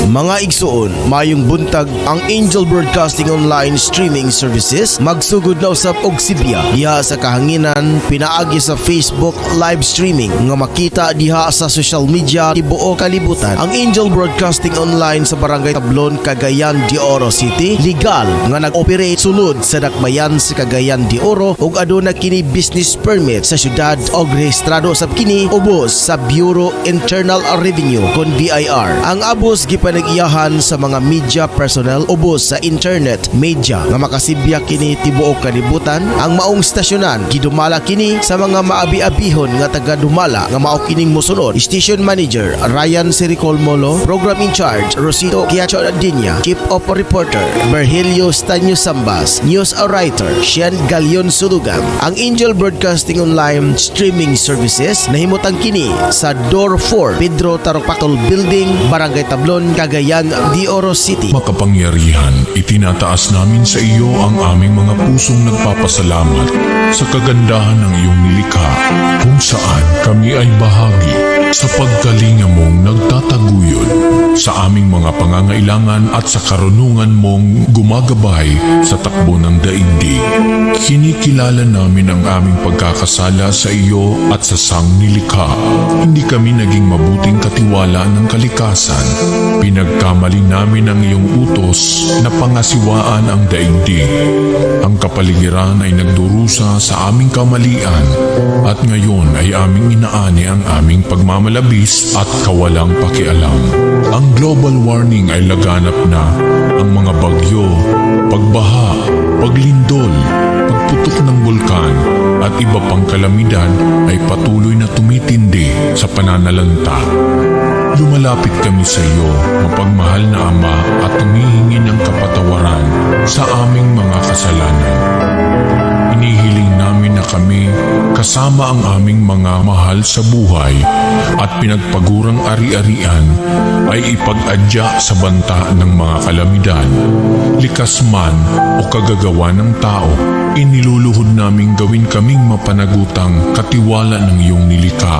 Mga igsuon, mayong buntag ang Angel Broadcasting Online Streaming Services magsugod na usab og Sibya diha sa kahanginan pinaagi sa Facebook live streaming nga makita diha sa social media tibuok kalibutan. Ang Angel Broadcasting Online sa Barangay Tablon, Cagayan de Oro City legal nga nag-operate sulod sa dakbayan sa Cagayan de Oro ug aduna kini business permit sa syudad og rehistrado sab kini ubos sa Bureau Internal Revenue kon BIR. Ang abos gipanag-iyahan sa mga media personnel ubos sa internet media nga makasibya kini tibuok kalibutan. Ang maong stasyonan gidumala kini sa mga maabi-abihon nga taga-dumala nga mao kining mosunod: Station Manager Ryan Siricol Molo, Program in Charge Rosito Quiacho Adinya, Chief of Reporter Berhelio Stanyo Sambas, News Writer Sian Galion Sulugan. Ang Angel Broadcasting Online Streaming Services nahimutang kini sa Door 4 Pedro Taropactol Building, Barangay Tablon, Cagayan de Oro City. Makapangyarihan, itinataas namin sa iyo ang aming mga pusong nagpapasalamat sa kagandahan ng iyong nilikha, kung saan kami ay bahagi sa pagkalinga mong nagtataguyod sa aming mga pangangailangan at sa karunungan mong gumagabay sa takbo ng daigdig. Kinikilala namin ang aming pagkakasala sa iyo at sa sangnilikha. Hindi kami naging mabuting katiwala ng kalikasan. Pinagkamali namin ang iyong utos na pangasiwaan ang daigdig. Ang kapaligiran ay nagdurusa sa aming kamalian at ngayon ay aming inaani ang aming pagmamalabis at kawalang pakialam. Ang global warming ay laganap na. Ang mga bagyo, pagbaha, paglindol, pagputok ng bulkan at iba pang kalamidad ay patuloy na tumitindi sa pananalanta. Lumalapit kami sa iyo, mapagmahal na Ama, at humihingi ng kapatawaran sa aming mga kasalanan. Inihiling namin na kami, kasama ang aming mga mahal sa buhay at pinagpagurang ari-arian, ay ipag-adya sa banta ng mga kalamidad. Likas man o kagagawa ng tao, iniluluhod naming gawin kaming mapanagutang katiwala ng iyong nilikha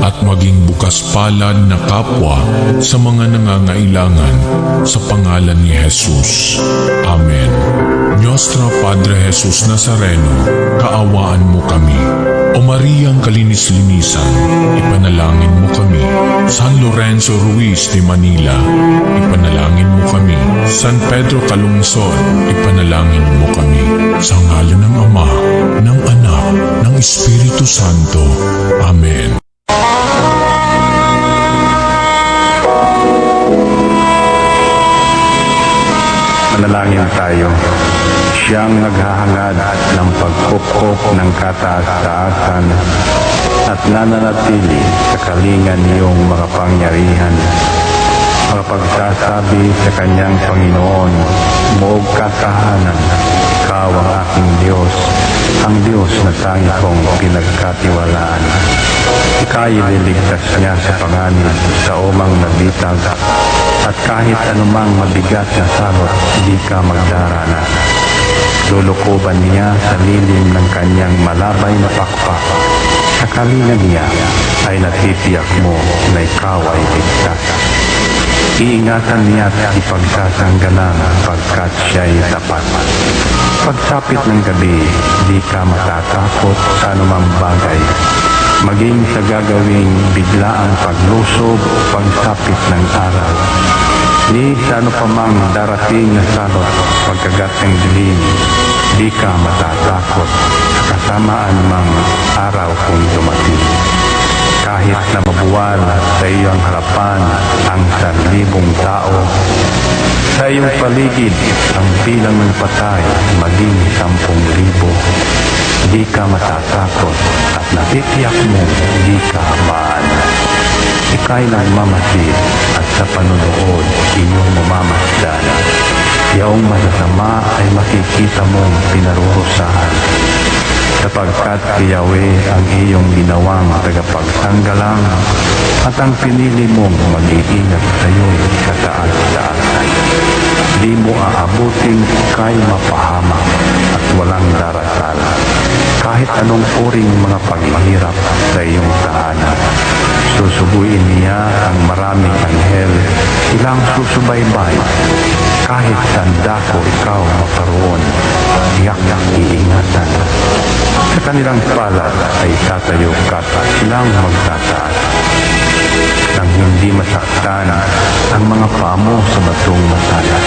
at maging bukas palad na kapwa sa mga nangangailangan sa pangalan ni Jesus. Amen. Nostra Padre Jesus Nazareno, kaawaan mo kami. O Mariang Kalinis-linisan, ipanalangin mo kami. San Lorenzo Ruiz de Manila, ipanalangin mo kami. San Pedro Calungsod, ipanalangin mo kami. Sa ngalan ng Ama, ng Anak, ng Espiritu Santo. Amen. Manalangin tayo. Siyang naghahangad ng pagkupkop ng kataas-taasan at nananatili sa kalingan niyong mga pangyarihan. Makapagsasabi sa kanyang Panginoon, moog kasahanan, ikaw ang aking Diyos, ang Diyos na tangi kong pinagkatiwalaan. Ika'y ililigtas niya sa panganib sa umang nabitag, at kahit anumang mabigat na salot, di ka magdarana. Lulukuban niya sa lilim ng kanyang malabay na pakpak. Sa kalinga niya ay natitiyak mo na ikaw ay ligtas. Iingatan niya at ipagsasanggalang pagkat siya'y tapat. Pagsapit ng gabi, di ka matatakot sa anumang bagay. Maging sa gagawing biglaang paglusob o pagsapit ng araw. Ni sa ano pa mang darating na salot pagkagat ng dilim, di ka matatakot kasama anumang araw kung dumating. Kahit na mabuwal sa iyong harapan ang 1,000 tao, sa iyong paligid ang bilang ng patay maging 10,000, di ka matatakot at natitiyak mo di ka maano. Ika'y nagmamasid at sa panunood iyong mamamasdan. Yaong masasama ay makikita mong pinarurusahan. Sapagkat si Yahweh ang iyong ginawang tagapagsanggalang at ang pinili mong mag-iingat sa iyo'y kataas-taasan. Di mo aabuting ika'y mapahamak at walang darasal. Kahit anong uring mga paghihirap sa iyong tahanan, susubuin niya ang maraming anghel, silang susubaybay. Kahit sanda ko ikaw makaroon, tiyak iingatan. Sa kanilang palad ay tatayo ka at silang magtataas. Nang hindi masaktan ang mga paa mo sa batong masalas.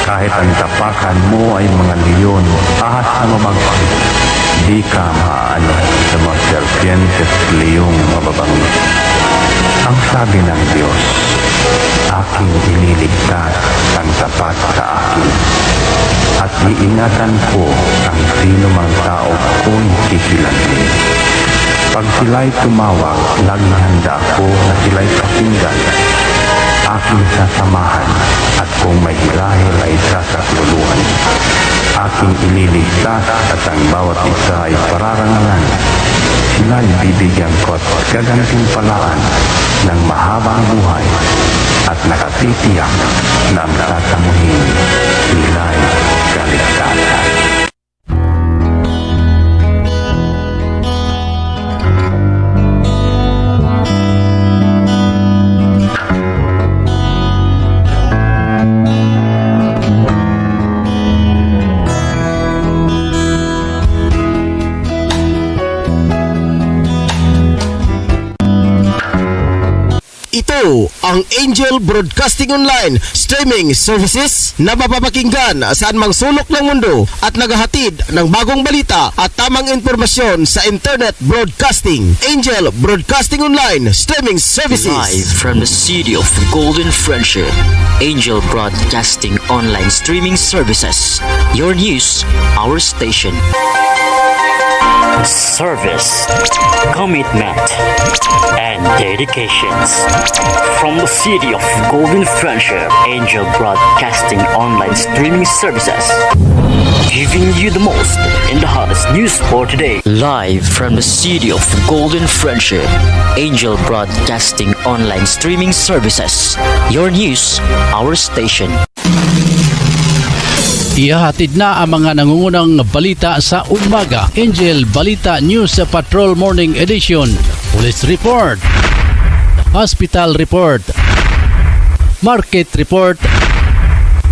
Kahit ang tapakan mo ay mga leon, ahas na mabangkit, di ka maaano sa mga serpientes at leong mababangis. Ang sabi ng Diyos, aking ililigtas ang tapat sa akin, at iingatan ko ang sino mang tao ko'y kikilanhin. Pag sila'y tumawag, laging handa ako na sila'y pakinggan. Aking sasamahan, at kung may hilahil ay sasakluluhan. Aking ililigtas at ang bawat isa ay pararangalan. Sila'y bibigyan ko at gagantimpalaan ng mahabang buhay at nakatitiyak na ang sasamuhin sila'y kaligtasan. Ito ang Angel Broadcasting Online Streaming Services na mapapakinggan saan mang sulok ng mundo at naghahatid ng bagong balita at tamang impormasyon sa internet broadcasting. Angel Broadcasting Online Streaming Services. Live from the city of Golden Friendship, Angel Broadcasting Online Streaming Services. Your news, our station. Service, commitment, and dedications. From the city of Golden Friendship, Angel Broadcasting Online Streaming Services. Giving you the most in the hottest news for today. Live from the city of Golden Friendship, Angel Broadcasting Online Streaming Services. Your news, our station. Ihahatid na ang mga nangungunang balita sa umaga. Angel Balita News Patrol Morning Edition. Police Report, Hospital Report, Market Report,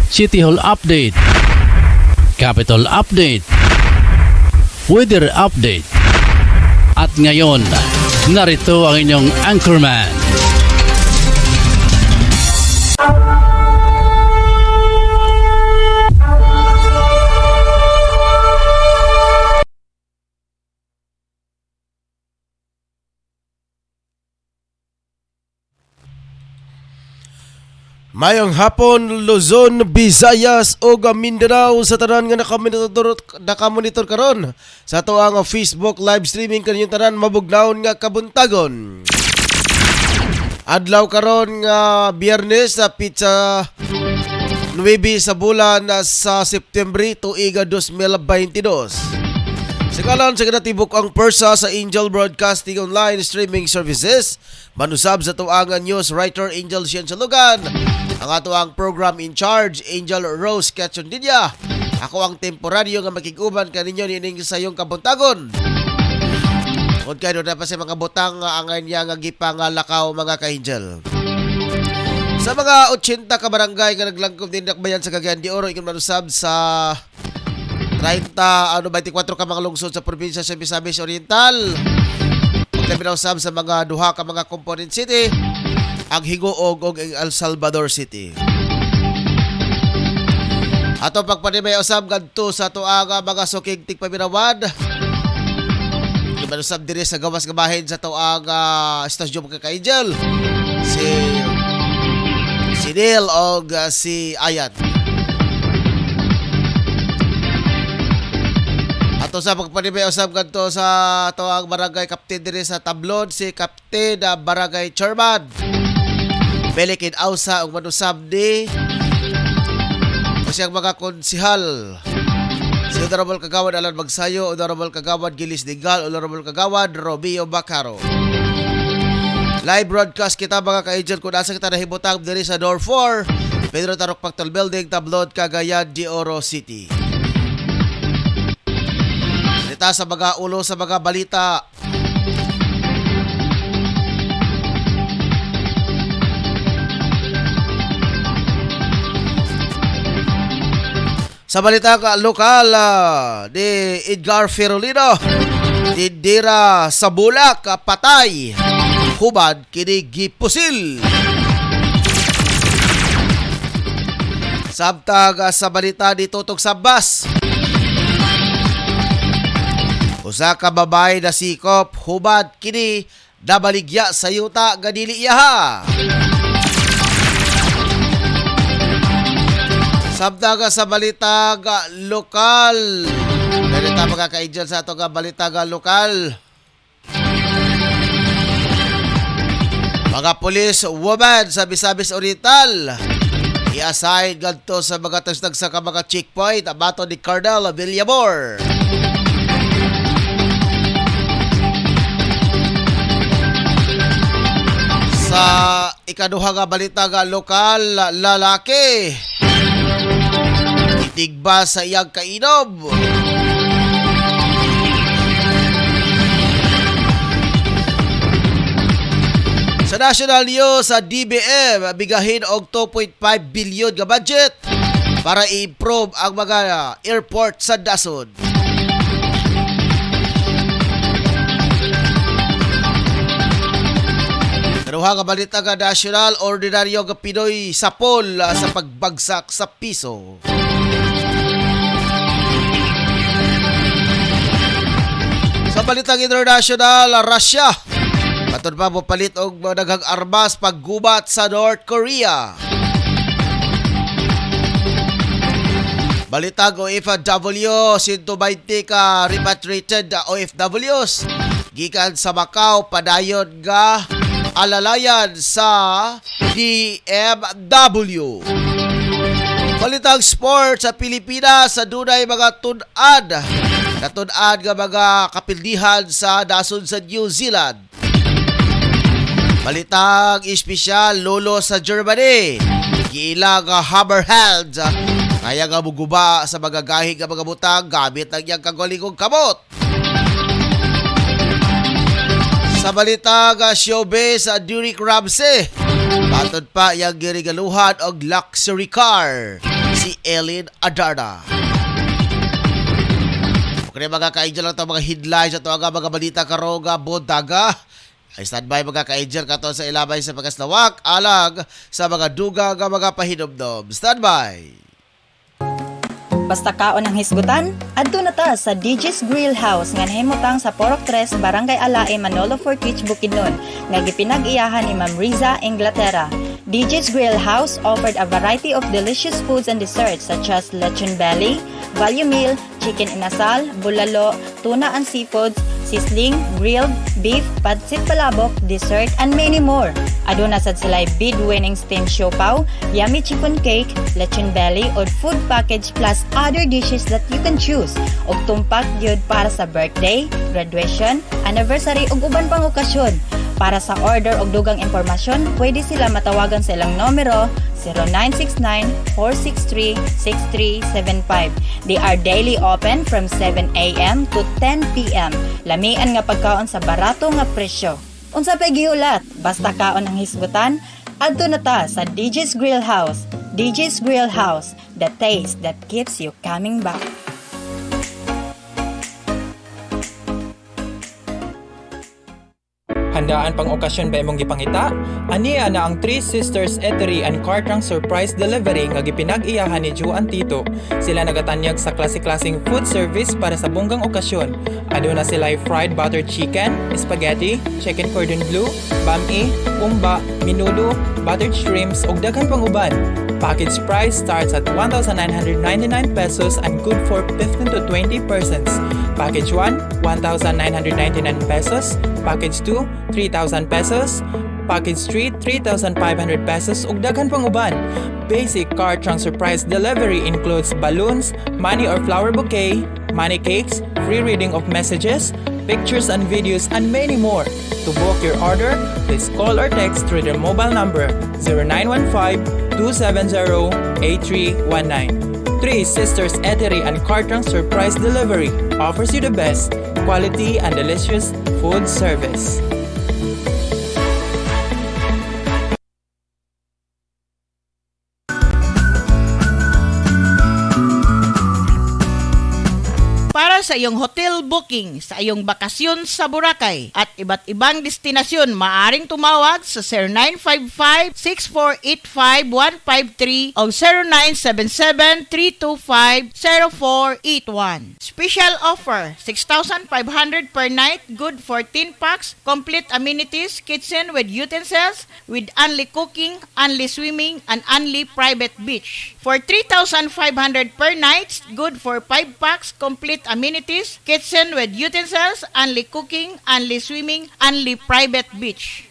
City Hall Update, Capital Update, Weather Update. At ngayon, narito ang inyong anchorman. Mayong hapon, Luzon, Visayas ug Mindanao sa tanan nga nakamonitor karon sa ato ang Facebook live streaming kaninyong tanan mabugnaon nga kabuntagon. Adlaw karon nga Biyernes sa pizza 9 sa bulan sa September tuiga 2022. Sakalan sa kanatibok ang persa sa Angel Broadcasting Online Streaming Services, manusab sa tuangan news writer Angel Siensalugan, ang ato ang program in charge Angel Rose Cachondilla. Ako ang temporaryo nga makiguban kaninyo nining sayong kabuntagon. Kung kayo na pa sa mga butang ang niya nga gipang lakaw mga ka-angel. Sa mga 80 ka barangay nga naglangkob din dakbayan sa Cagayan de Oro, ikong manusab sa 24 ka mga lungsod sa probinsya sa Misamis Oriental. Paglaminaw sab sa mga duha ka mga component city, ang Higuog ug El Salvador City. Ato pagpanimay usab ngadto sa tuaga mga sukig tigpaminawad. Lumanusab diri sa gawas nga bahin sa tuaga Stasyon ka-Angel. Si Neil og si Ayat. Ato sa pagpanimay usab ngadto sa tuang barangay Captain diri sa Tablon, si Captain Barangay Chairman Belikin Ausa ug manusab ni siyang mga konsihal, si Honorable Kagawad Alan Magsayo, Honorable Kagawad Gilis Digal, Honorable Kagawad Romeo Bacaro. Live broadcast kita mga ka-agent kung nasa kita nahibutang diri sa Door 4 Pedro Tarok Pactol Building, Tablod, Cagayan de Oro City. kita sa mga ulo sa mga balita. Sa balita lokal, ni Edgar Ferolino, didira sa Bulak, patay. Hubad kini gipusil. Sabtag sa balita ni Tutok Sabas, usa ka babae na sikop, hubad kini nabaligya sa yuta nga dili iyaha. Sabtag sa balita lokal, ganito mga ka-angel sa ato nga balita lokal. Mga pulis woman sa Misamis Oriental i-assign ganito sa mga tasnag sa mga checkpoint abato ni Colonel Villamor. Sa ikaduha nga balita lokal, lalaki itigba sa iyang kainom. Sa national news, sa DBM bigahin og 2.5 billion nga budget para i-improve ang mga airport sa Dasod. Kaduha nga balita nga national, ordinaryo nga Pinoy sapol sa pagbagsak sa piso. Sa balitang international, Russia patod pa palit og daghang armas paggubat sa North Korea. Balitang OFW, 120 ka repatriated OFWs gikan sa Macau padayon nga alalayan sa DMW. Balitang sports sa Pilipinas, sa dunay mga tun-ad nga mga kapildihan sa nasod sa New Zealand. Balitang espesyal, lolo sa Germany, giilang hammerheads kaya nga muguba sa mga gahig nga mga butang gamit ang iyang kagulingong kamot. Sa balitang showbiz, Derek Ramsey, patod pa iyang girigaluhan og luxury car si Ellen Adarna. Okay mga ka-angel lang ito mga headlines at mga balita karoga bodaga. Ay standby mga ka-angel katon sa ilabay sa pagkaslawak alag sa mga duga nga mga pahinomdom. Standby! Basta kaon ang hisgutan, adto na ta sa DJ's Grill House nga nahimutang sa Porok 3, Barangay Alae, Manolo Fortich, Bukidnon, nga gipinag-iyahan ni Ma'am Riza, Inglaterra. DJ's Grill House offered a variety of delicious foods and desserts such as lechon belly, value meal, chicken inasal, bulalo, tuna and seafoods, sisling, grilled, beef, pancit palabok, dessert, and many more. Aduna sad sila'y bid-winning steamed siopaw, yummy chicken cake, lechon belly, or food package plus other dishes that you can choose. Og tumpak gyud para sa birthday, graduation, anniversary ug uban pang okasyon. Para sa order og dugang impormasyon, pwede sila matawagan sa ilang numero 0969-463-6375. They are daily open from 7 a.m. to 10 p.m. Lamian nga pagkaon sa barato nga presyo. Unsa pay gihulat, basta kaon ang hisgutan, adto na ta sa DJ's Grill House. DJ's Grill House, the taste that keeps you coming back. Handaan pang okasyon ba imong gipangita? Aniya na ang Three Sisters Eatery and Cartrang Surprise Delivery nga gipinag-iyahan ni Ju and Tito. Sila nagatanyag sa klase-klaseng food service para sa bunggang okasyon. Aduna sila fried butter chicken, spaghetti, chicken cordon bleu, bami, umba, minudo, buttered shrimps ug daghan pang uban. Package price starts at 1,999 pesos and good for 15 to 20 persons. Package 1, 1,999 pesos. Package 2, 3,000 pesos. Package 3, 3,500 pesos ug daghan pang uban. Basic Cartrang Surprise Delivery includes balloons, money or flower bouquet, money cakes, free reading of messages, pictures and videos, and many more. To book your order, please call or text through their mobile number 0915-270-8319. Three Sisters Eatery and Cartrang Surprise Delivery, offers you the best quality and delicious food service. Para sa iyong hotel booking, sa iyong bakasyon sa Boracay at iba't ibang destinasyon, maaring tumawag sa 0955-6485-153 o 0977-325-0481. Special offer, 6,500 per night, good for 10 packs, complete amenities, kitchen with utensils, with only cooking, only swimming, and only private beach. For 3,500 per night, good for 5 packs, complete amenities, kitchen with utensils, only cooking, only swimming, only private beach.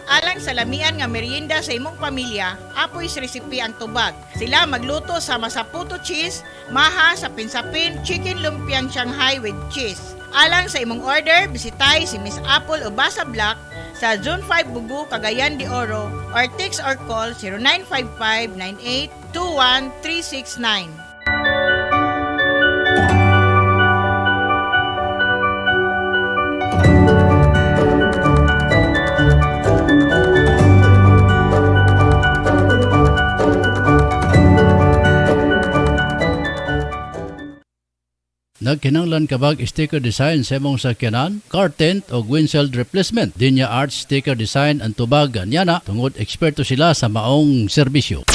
Alang sa lamian nga merienda sa imong pamilya, apoy sa resipi ang tubag. Sila magluto sa masaputo cheese, maha sa pinsapin, chicken lumpiang Shanghai with cheese. Alang sa imong order, bisitay si Miss Apple o Basa Black sa Zone 5 Bugu, Cagayan de Oro or text or call 0955-9821-369. Nagkinanglan kabag sticker design sa imong sakyanan, car tent o windshield replacement. Dinya Art Sticker Design ang tubag anyana tungod eksperto sila sa maong serbisyo.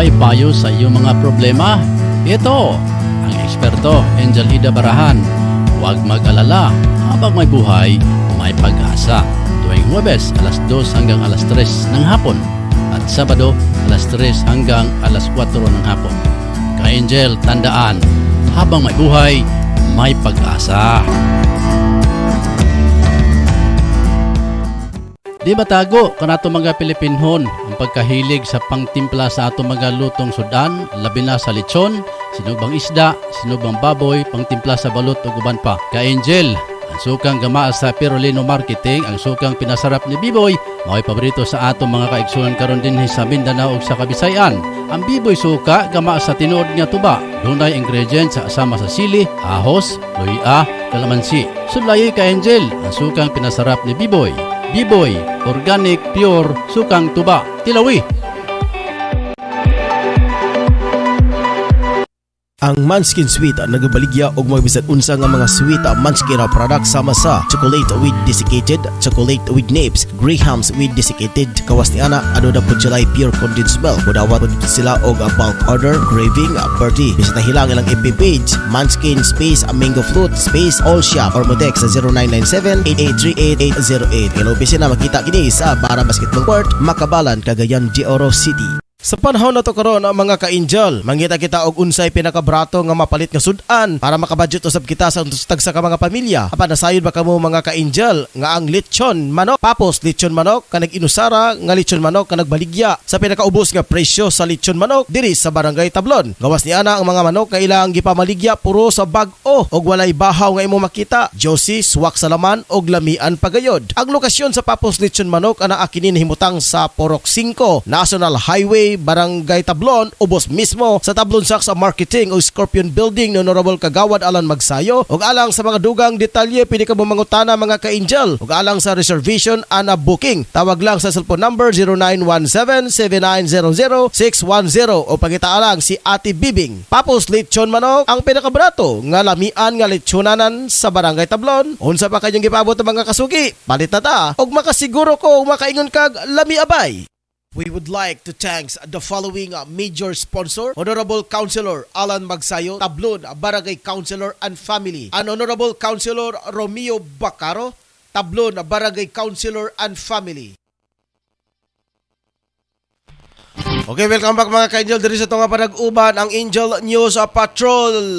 May payo sa iyong mga problema? Ito, ang eksperto, Angel Ida Barahan. Huwag mag-alala, habang may buhay, may pag-asa. Tuwing Huwebes, alas 2 hanggang alas 3 ng hapon. At Sabado, alas 3 hanggang alas 4 ng hapon. Ka-Angel, tandaan, habang may buhay, may pag-asa. Di ba tago kanato mga Pilipinhon ang pagkahilig sa pangtimpla sa ato mga lutong sudan, labi na sa lechon, sinugbang isda, sinugbang baboy, pangtimpla sa balot ug uban pa. Ka-Angel, ang sukang gamaa sa Pirolino Marketing, ang sukang pinasarap ni Biboy, mao'y paborito sa ato mga kaigsunan karon dinhi sa Mindanao ug sa Kabisayan. Ang Biboy suka gamaa sa tinuod nga tuba, dunay ingredients sa asama sa sili, ahos, luya, kalamansi. Sudlayoy Ka-Angel, ang sukang pinasarap ni Biboy. Biboy, organic, pure, sukang tuba. Tilawi! Ang Manskin Sweet nagabaligya og mga bisan unsa nga mga sweet Manskin product sama sa chocolate with desiccated, chocolate with nibs, grahams with desiccated. Kawas ni ana ano na pud sila pure condensed milk. Mudawat pud sila og bulk order, craving, birthday. Bisita hilang ilang FB page Manskin space mango fruit space all shop or mo text sa 0997-8838-808. Ilobisin na makita kini sa Bara Basketball Court, Makabalan, Cagayan de Oro City. Sa panahon na to karon ang mga ka-Angel, mangita kita og unsay pinakabrato nga mapalit nga sudan para makabudget usab kita sa tag sa mga pamilya. Apan nasayod ba kamo mga ka-Angel nga ang lechon manok, papos lechon manok kanag inusara nga lechon manok kanag baligya sa pinakaubos nga presyo sa lechon manok diri sa Barangay Tablon. Gawas ni ana ang mga manok nga ilang gipamaligya puro sa bag-o og walay bahaw nga imo makita. Josie, swak sa laman og lamian pagayod. Ang lokasyon sa papos lechon manok ana akinin himutang sa Porok 5, National Highway Barangay Tablon, ubos mismo sa Tablon Saks Marketing o Scorpion Building ni Honorable Kagawad Alan Magsayo. Ug alang sa mga dugang detalye, pwede ka mangutana mga ka-angel. Ug alang sa reservation and booking, tawag lang sa cellphone number 0917-7900-610 o pangitaalang si Ate Bibing. Papos lechon manok ang pinakabrato nga lamian nga lechonanan sa Barangay Tablon. Unsa pa kanyang gipabot ang mga kasugi? Palit na ta og makasiguro ko makaingon kag lami abay. We would like to thank the following major sponsor: Honorable Councilor Alan Magsayo, Tablon Barangay Councilor and Family, and Honorable Councilor Romeo Bacaro, Tablon Barangay Councilor and Family. Okay, welcome back mga ka-angel. Diri sa itong panag-uban ang Angel News Patrol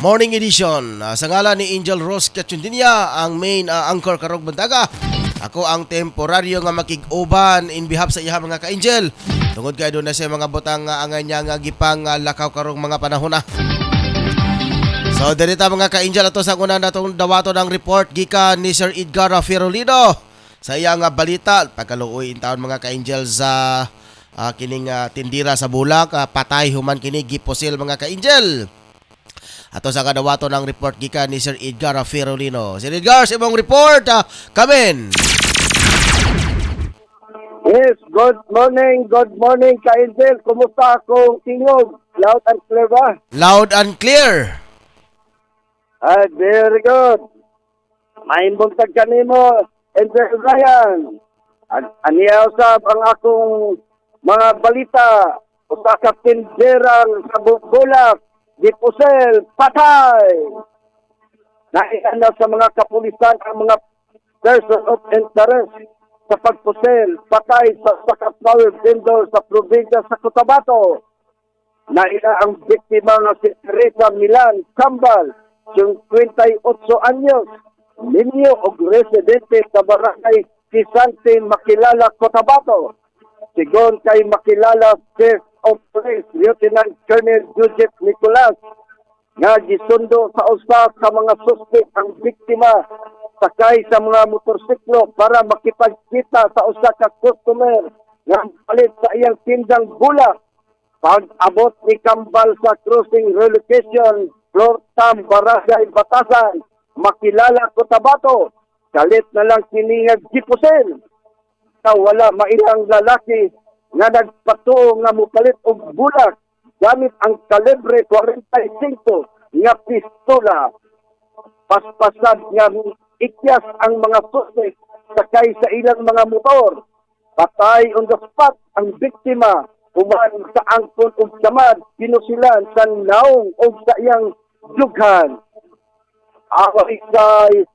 Morning Edition. Sa ngalan ni Angel Rose Cachundinia, ang main anchor karong buntaga. Ako ang temporaryo nga makig-uban in behalf sa iya mga ka-angel. Tungod kay doon na siya mga butang angay niya nga gipang lakaw karong mga panahon na. So, dirita mga ka-angel, ato sa una natong dawato ng report gikan ni Sir Edgar Ferolino sa iyang balita. Pagkaluoy in taon mga ka-angel sa kining tindira sa Bulak, patay human kini giposil mga ka-angel. Ato sa kadawato ng report gikan ni Sir Edgar Ferolino. Sir Edgar, sa imong report, kamen. Yes, good morning, ka-angel. Kumusta akong tingog? Loud and clear ba? Loud and clear. Very good. May buntag kanimo, Angel Ryan. Aniya usab ang akong mga balita. Usa ka tinderang sa Bulak, gipusel, patay. Naiana sa mga kapulisan ang mga person of interest sa pagpusel, patay sa sakat power vendor sa probinsya sa Cotabato. Naina ang biktima nga si Teresa Milan Cambal, yung 28 anyos, ninyo og residente sa barangay Kisante, Makilala, Cotabato. Sigon kay Makilala Chief of Police Lieutenant Colonel Judith Nicolas nga gisundo sa usa ka mga suspect ang biktima sakay sa mga motorsiklo para makipagkita sa usa ka customer nga palit sa iyang tindang bulak. Pag-abot ni Kambal sa crossing relocation floor tam barangay Batasan, Makilala, Cotabato, kalit na lang kiningag gipusin. Wala mailang lalaki nga nagpatuo nga mupalit og bulak gamit ang kalibre 45 nga pistola. Paspasan nga ikyas ang mga suspect sakay sa ilang mga motor. Patay on the spot ang biktima. Human sa angkon og samad, pinusilan sa naong og sa iyang dughan. Away kay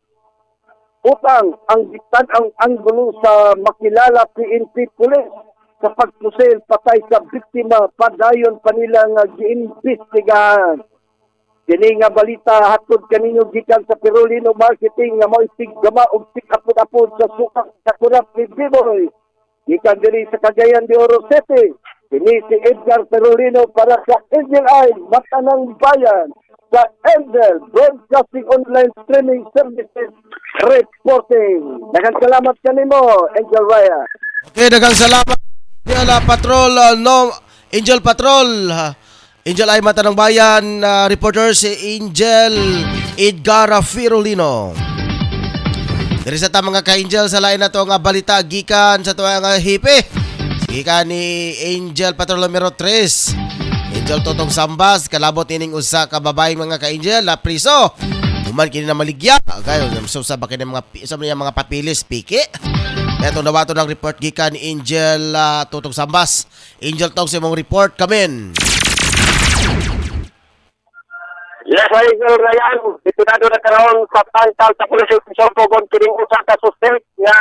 utang ang diktan ang anggulo sa Makilala PNP Police sa pagpusil patay sa biktima, padayon pa nila nga giimbestigahan. Kini nga balita hatod kaninyo gikan sa Ferolino Marketing nga mao tiggama og tikapod-apod sa sukak sa Kurap ni Biboy. Gikan diri sa Cagayan de Oro City. Kini si Edgar Ferolino para sa Angel Eye, Matanang Bayan, sa Angel Broadcasting Online Streaming Services reporting. Daghang salamat kanimo, Angel Raya. Okay, daghang salamat Angel Patrol, Angel Patrol. Angel ay Matanang Bayan, reporter si Angel Edgar Ferolino. Diri sa ta mga ka-angel sa lain na to nga balita gikan sa tuwa nga hipe. Gikan ni Angel Patrol numero 3. Angel Totong Sambas, kalabot ining usa ka babaeng mga ka-angel na priso. Human kini na maligya. Kayo sa bakit mga papilis piki. Ito nawato ng report gikan ni Angel Totong Sambas. Angel tong sa mong report kamen. Yes, Angel Ryan, itinado na karoon sa tangkal sa pulisyo sa Pogon kining usa ka suspect nga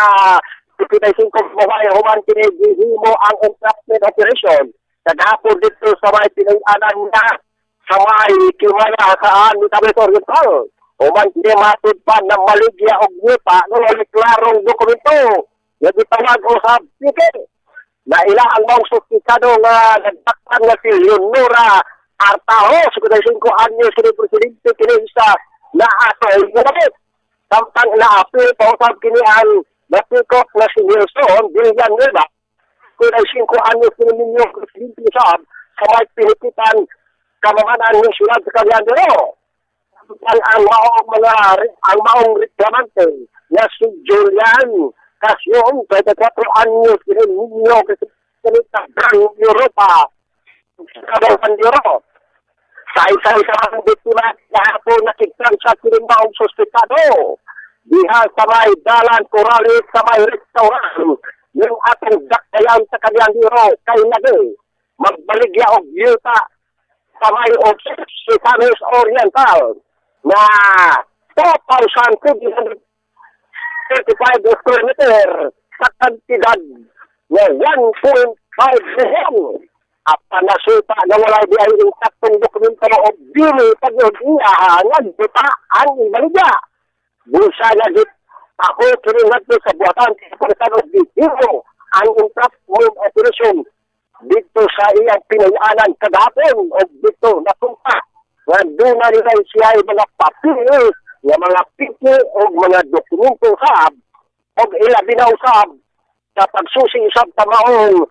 55 babae human kini gihimo ang entrapment operation. Kagahapon dito sa may pinag-anan na sa may Kiwala saan ni Tablet Oriental. Human kini matud pa na maligya og ngupa ng klarong dokumento. Nagitawag usab piki na ila ang mga suspikado nga nagtakpan nga si Leonora Artaho, 55 anyos, kini presidente kini sa naatoy nga damit. Samtang naapil pa usab kini ang natikot na si Wilson Villanueva. ay 5 anyos ninyo presidente sa may pinipitan kamamanan ng syudad sa Cagayan de Oro. Ang maong reklamante na si Julian Casyon, 24 anyos ninyo presidente ng Europa sa Cagayan de Oro. Sa isa-isa ang biktima kahapon nakikita sa kinimbaong suspetado. Diha sa may dalan Corales sa may restaurant yung ating daktayan sa Cagayan de Oro kay Nagay. Magbaligya og yuta sa may Occidental Oriental na 4,235 square meter sa kantidad na 1.5 million. At panasuta na wala di ay intaktong dokumentaro o bili pag-iyahan nagbuta ang ibaligya. Bulsa na dit ako kiringat sa buwatan sa dito ang impact move operation dito sa iyang pinayanan kagapon o dito napunta na doon na nila siya ay mga papel na mga piki o mga dokumento sab o ilabi na usab sa pagsusi usab tamaong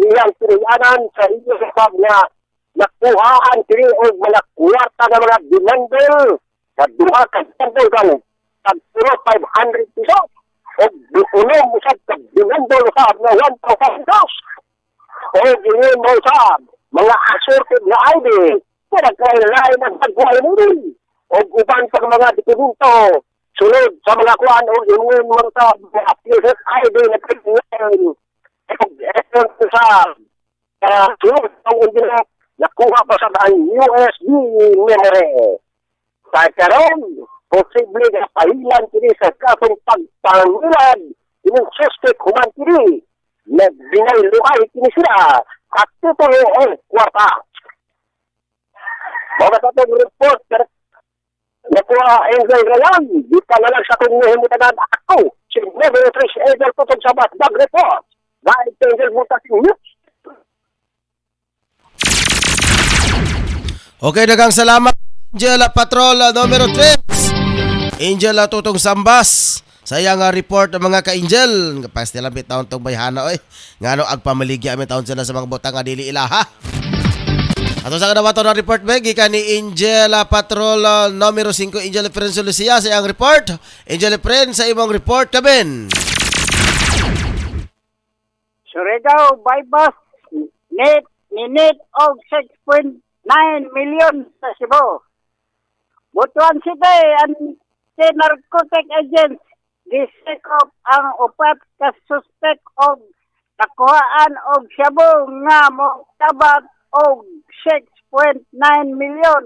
iyang pinayanan sa iyo sab na nakuhaan kini o mga kwarta na mga demandel sa duha ka demandel kang tag 500 pesos o unom usab ka demandel sab na 1,000 pesos o ginin mo sab mga assorted na ID para kailangan ng pagbuhay mo rin o uban pag mga dokumento sunod sa mga kuhan o ginin mo sab mga PSS ID na kailangan sa sunod ang envelope nakuha pa sa ang USB memory. Sa karon, posible na pahilan kini sa kasong pagpangulad ining suspect human kini nagbinay-luhay kini sila at tutulo o kwarta. Mga sa itong report nakuha Angel Rayan di pa na lang sa itong muhimutanan ako si Level 3 Angel Tutog Sabat Bag Report dahil sa Angel Mutasing News. Okay, dagang salamat Angel Patrol numero 3. Angel Tutong Sambas. Saya nga report ng mga ka-angel. Kapag sila may taon tong bayhana oy. Ngano agpamaligya may taon sila sa mga butang nga dili ilaha. Ato sa kadawa to na report bag gikan ni Angel Patrol numero 5 Angel Friends Lucia sa iyang report. Angel Friends sa imong report kaben. Surigao bypass net og 6.9 million sa Cebu. Butuan City and narcotic agents gisikop ang upat ka suspect og nakuhaan og shabu nga mo tabat og 6.9 million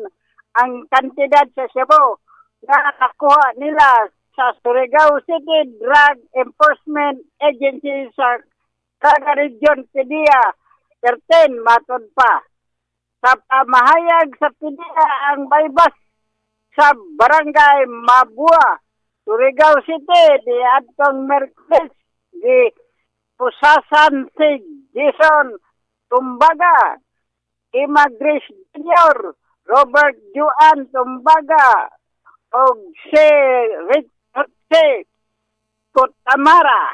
ang kantidad sa Cebu nga nakuha nila sa Surigao City Drug Enforcement Agency sa Kaga Region PDEA 13 matod pa. Sa pamahayag sa PDEA ang baybas sa Barangay Mabua, Surigao City, di adtong Mercedes, di pusasan si Jason Tumbaga, Imagris Jr., Robert Juan Tumbaga, o si Richard C. Kutamara.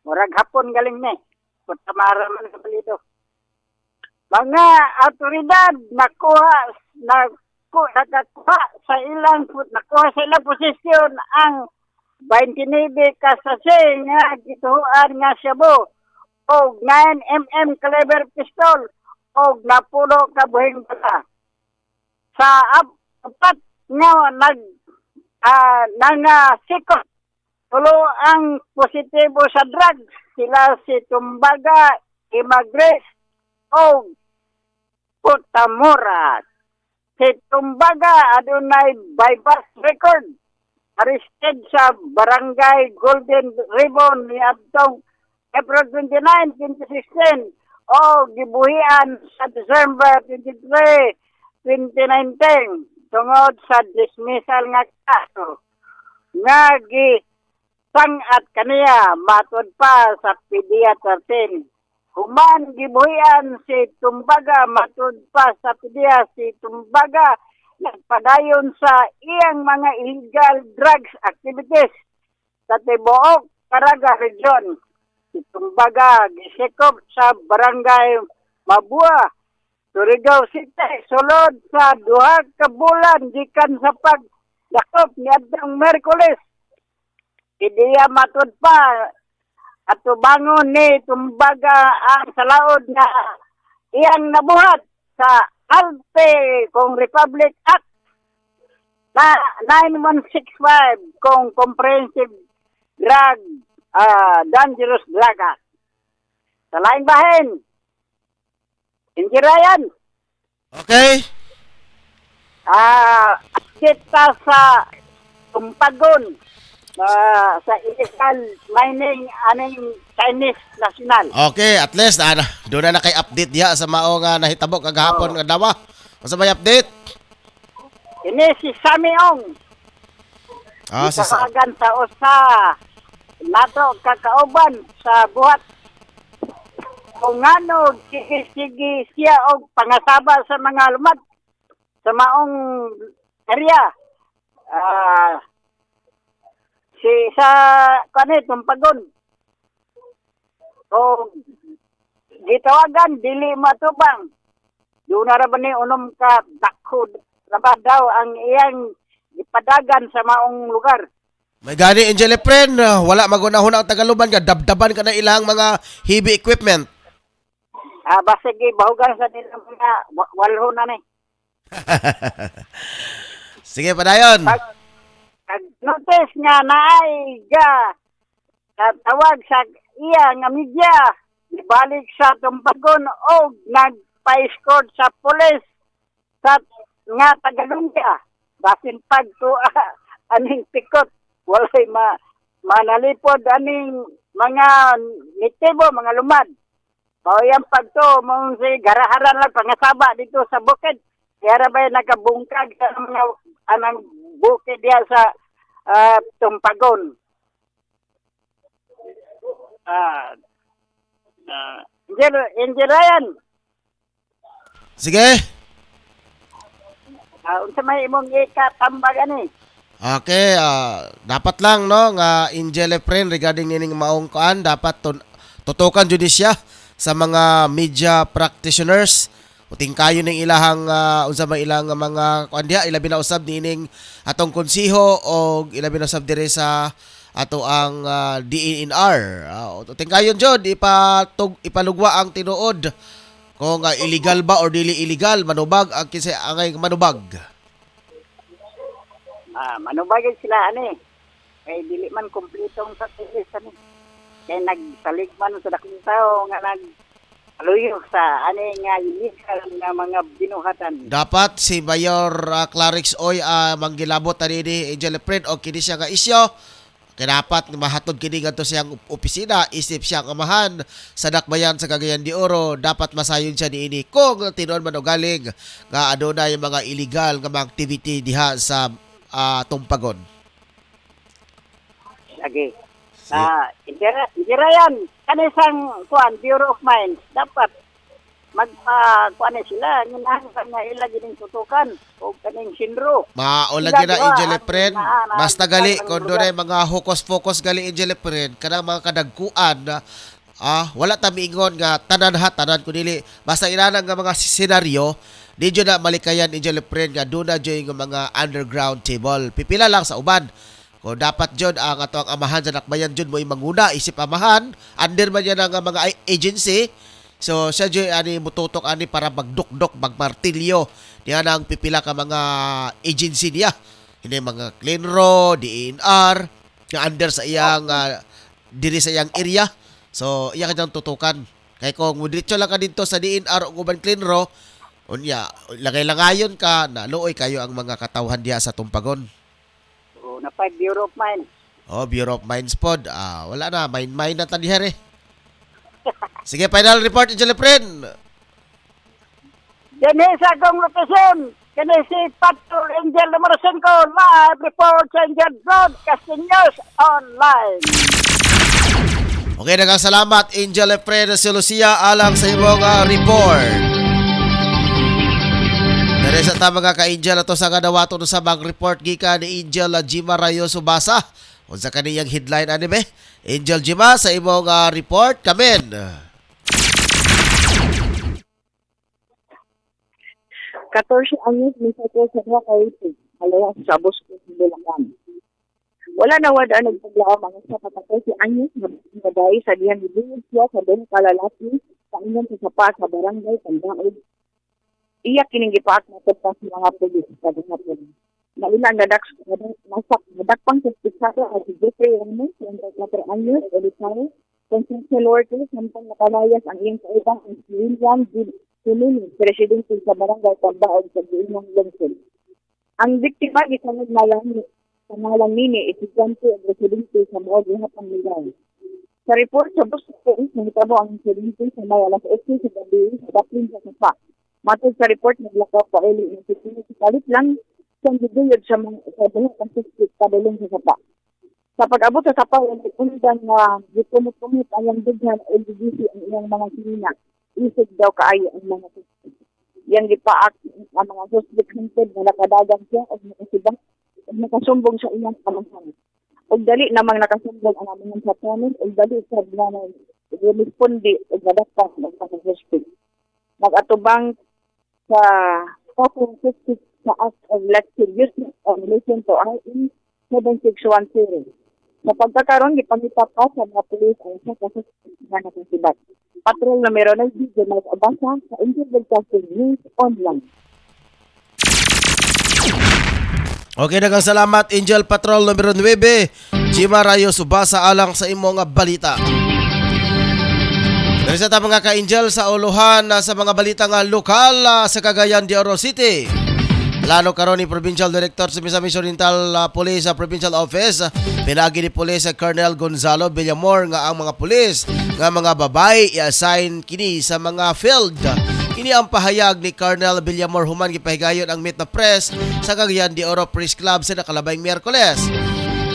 Murag hapon galing ni. Kutamara man sa palito. Mga autoridad nakuha sa ilang posisyon ang 29 kasasing nga gituhuan nga Cebu o 9mm caliber pistol o napulo ka buhing bala. Sa apat nga sikot tulo ang positibo sa drugs sila si Tumbaga, Imagres o Kutamura. Si Tumbaga adunay bypass record. Arrested sa Barangay Golden Ribbon niadtong April 29, 2016 o gibuhian sa December 23, 2019 tungod sa dismissal nga kaso nga gisangat kaniya matod pa sa PDEA 13. Human gibuhian si Tumbaga matud pa sa PDEA si Tumbaga nagpadayon sa iyang mga illegal drugs activities sa tibuok Caraga Region. Tumbaga, gisikop sa barangay Mabua, Surigao City, sulod sa duha ka bulan gikan sa pagdakop ni adtong Miyerkules. Ideya matud pa at tubangon ni Tumbaga ang salaod na iyang nabuhat sa ALTE kung Republic Act na 9165 kung Comprehensive Drug Dangerous Drug Act. Sa laing bahin, Injirayan, Okay? kita sa Tumpagon sa illegal mining aning Chinese national. Okay, at least doon na kay update diha sa mao nga nahitabo kagahapon nga dawa. Unsa may update? Ini si Samiong. Si Tawagan sa usa nato kakauban sa buhat kung ano sige siya og pangasaba sa mga lumad sa maong area. Si sa kanit Tumpagon. O gitawagan dili matubang. Doon na ra ba ni unom ka dakho ra daw ang iyang ipadagan sa maong lugar. May gani Angel Efren, wala magunahon ang Tagaluban ka dabdaban ka na ilang mga heavy equipment. Basta bahugan sa nilang mga walho na ni. Sige padayon. Pag notice nga naay tawag sa iya nga media ibalik sa Tumpagon o nagpa-escort sa pulis sa nga Tagalunga basin pag to aning pikot walay manalipod aning mga nitibo mga lumad pauyang pag to mong si garaharan lang pangasaba dito sa bukid kaya ba nakabungkag sa mga anang bukid diya sa Tumpagon. Ryan. Sige. Unsa may imong ikatambagan ni? Okay, dapat lang no nga Angel Efren regarding nining maong kuan dapat tutukan jud siya sa mga media practitioners. Uting kayo ning ilahang unsa may ilang mga kuan diha ilabi na usab nining atong konsiho o ilabi na usab dire sa ato ang DENR. Uting kayo jud ipalugwa ang tinuod kung illegal ba or dili illegal manubag ang kinsa angay manubag. Manubagin sila ani. Kay dili man kumpletong sa tilis ani. Kay nagsalig man sa dakong tao nga aluyo sa ani nga illegal nga mga binuhatan. Dapat si Mayor Clarix Oy manggilabot ani Angel Efren o kini siya nga isyo. Kaya dapat mahatod kini ngadto siyang opisina isip siyang amahan sa dakbayan sa Cagayan de Oro dapat masayon siya niini kung tinuod man og galing nga adunay mga illegal nga mga activity diha sa Tumpagon. Lagi. Ryan, kanisang kuan Bureau of Mines dapat kuan sila nginahanglan nga ila gining tutukan o kaning sinro. Maulagi na Angel Efren. Basta gali kung doon mga hocus-pocus gali Angel Efren kanang mga kadagkuan wala ta miingon nga tanan ko dili basta inanang nga mga senaryo di jud na malikayan Angel Efren nga doon na jud nga mga underground table. Pipila lang sa uban. Kung dapat jud ang ato ang amahan sa dakbayan jud mo manguna isip amahan under man yan ang mga agency. So siya jud ani mututok ani para magdukdok magmartilyo diha nang pipila ka mga agency niya. Hindi mga Cleanro, DENR nga under sa iyang diri sa iyang area. So iya kang tutukan. Kay kung diretso lang ka dito sa DENR o uban Cleanro, unya lagay-langayon ka na luoy kayo ang mga katawhan diha sa Tumpagon. O na Bureau of Mines. Bureau of Mines pod. Wala na mine na tadiher eh. Sige, final report Angel Efren. Yan sa akong location. Kani si Patrol Angel numero 5 live report sa Angel Broadcasting News Online. Okay, daghang salamat Angel Efren si Lucia alang sa imong report. Dere sa ta mga ka-Angel ato sa kadawaton sa bang report gikan ni Angel Jima Rayo Subasa Unsa kaniyang headline anime? Angel Jima sa imong report kamen. 14 anyos ni sa mga kaipig. Alawa sa Bosco Bilangan. Wala na wada nagpaglaom ang sa 14 anyos na babae sa diyan gibuyod siya sa dong kalalaki sa inyong sa barangay Tandaog. Iya kining gipaak na sa mga pulis sa gihapon. Naila nadakpang sa pisado at si Jeffrey Ramos, 24 anyos, Olitaro, construction worker, sampang nakalayas ang iyong kaibang ang si William Sunini, presidente sa barangay Tandaog sa Giinong Lungsod. Ang biktima gisunod na lang nini, estudyante at residente sa mga gihapang nilay. Sa report sa Bosco Police, nahitabo ang insidente sa may alas 8 sa gabi sa Daplin sa Sapa. Matod sa report, naglakaw pa ulit ng security kalit lang siyang giguyod sa mga buhok ng suspect padulong sa Sapa. Sa pag-abot sa Sapa, ang ikundan na gipunot-punot ang yung dughan LGBC ang iyang mga sinina. Isig daw kaayo ang mga suspect. Yang gipaak ang mga suspect hinted na nakadagan siya o nakasumbong sa iyang kamanghan. Og dali namang nakasumbong ang aming sa tanon, og dali sa na responde og nadakpan ng mga suspect. Nag-atubang sa Couple 50 sa Act of Lecture Business in relation to RE 7610. Sa pagkakaroon, ipangita pa sa mga pulis ang isa kasi na nakasibat. Patrol na meron ng video na abasa sa Interbroadcasting News Online. Okay, daghang salamat Angel Patrol numero 9. Jima Rayo subasa alang sa imong balita. Dari sa ta mga ka-Angel sa uluhan sa mga balita nga lokal sa Cagayan de Oro City. Plano karon ni Provincial Director sa Misamis Oriental Police Provincial Office, pinagi ni Police Colonel Gonzalo Villamor nga ang mga pulis nga mga babae i-assign kini sa mga field. Kini ang pahayag ni Colonel Villamor human gipahigayon ang meet na press sa Cagayan de Oro Press Club sa nakalabayng Miyerkules.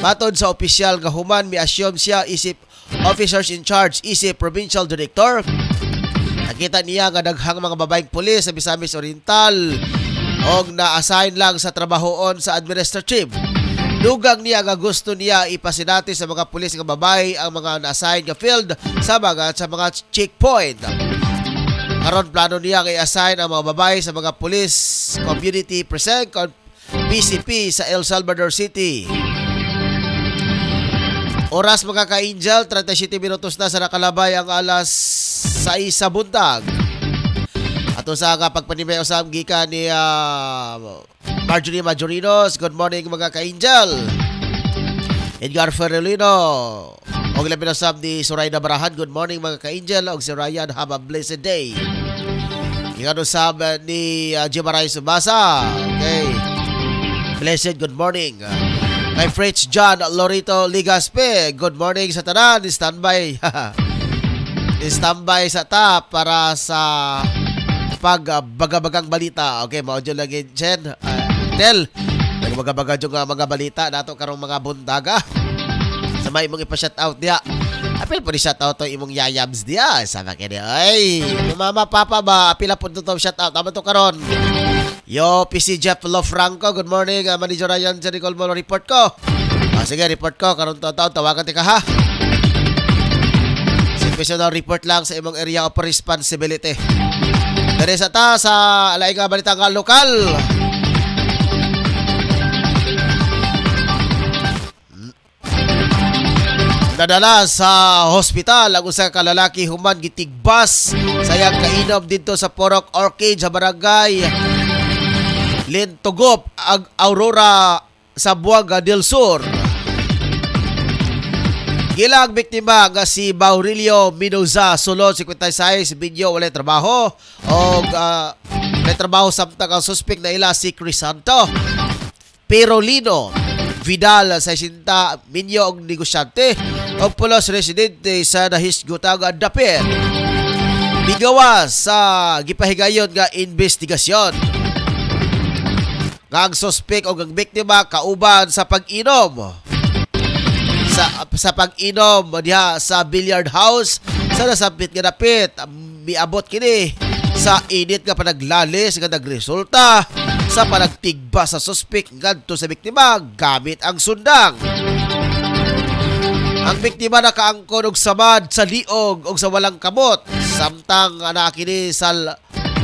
Matod sa opisyal nga human mi-assume siya isip officers in charge isip Provincial Director. Nakita niya nga daghang mga babaeng pulis sa Misamis Oriental og na-assign lang sa trabahoon sa administrative. Dugang niya nga gusto niya ipasinati sa mga pulis nga babae ang mga na-assign nga field sa mga checkpoint. Karon plano niya nga i-assign ang mga babae sa mga police community precinct PCP sa El Salvador City. Oras mga ka-Angel, 37 minutos na sa nakalabay ang alas 6 sa buntag. Ato sa pagpanimay usab gikan ni Marjorie Majorinos. Good morning mga ka-Angel. Edgar Ferrelino. Og labi na sab ni Soraya Barahan. Good morning mga ka-Angel. Og si Ryan, have a blessed day. Ikan usab ni Jimaray Subasa. Okay. Blessed good morning. Kay Fritz John Lorito Ligaspe. Good morning sa tanan. Standby. Standby sa ta para sa bagabagang balita. Okay, maudyo lagi Jen. Del, nagbaga-baga yung mga balita nato karong mga bundaga. Sa may imong ipa-shoutout diya. Apil po ni shoutout to imong yayabs diya. Sama kini, ay, mama papa ba? Apila po to shoutout. Tama to karon. Yo, PC Jeff Lofranco. Good morning. Manager Ryan Jericho Molo, report ko. Sige, report ko. Karon to tawagan tika ha. Special report lang sa imong area of responsibility. Dari sa ta sa alay nga balita nga lokal. Nadala sa hospital ang usa ka lalaki human gitigbas sayang kainom dito sa Porok Orchid sa barangay Lintugop, Aurora sa Buanga del Sur. Gilang biktima nga si Baurilio Minoza, sulod 56, video walay trabaho og may trabaho samtang ang suspect na ila si Crisanto Perolino Vidal sa Sinta Minyo og negosyante og pulos residente sa nahisgotang dapit. Bigawas sa gipahigayon nga investigasyon. Ang suspect o ang biktima kauban sa pag-inom. Sa pag-inom diha sa billiard house sa nasabit nga dapit. Miabot kini sa init nga panaglalis nga nagresulta sa panagtigba sa suspect ngadto sa biktima gamit ang sundang. Ang biktima nakaangkon og samad sa liog og sa walang kamot. Samtang ana kini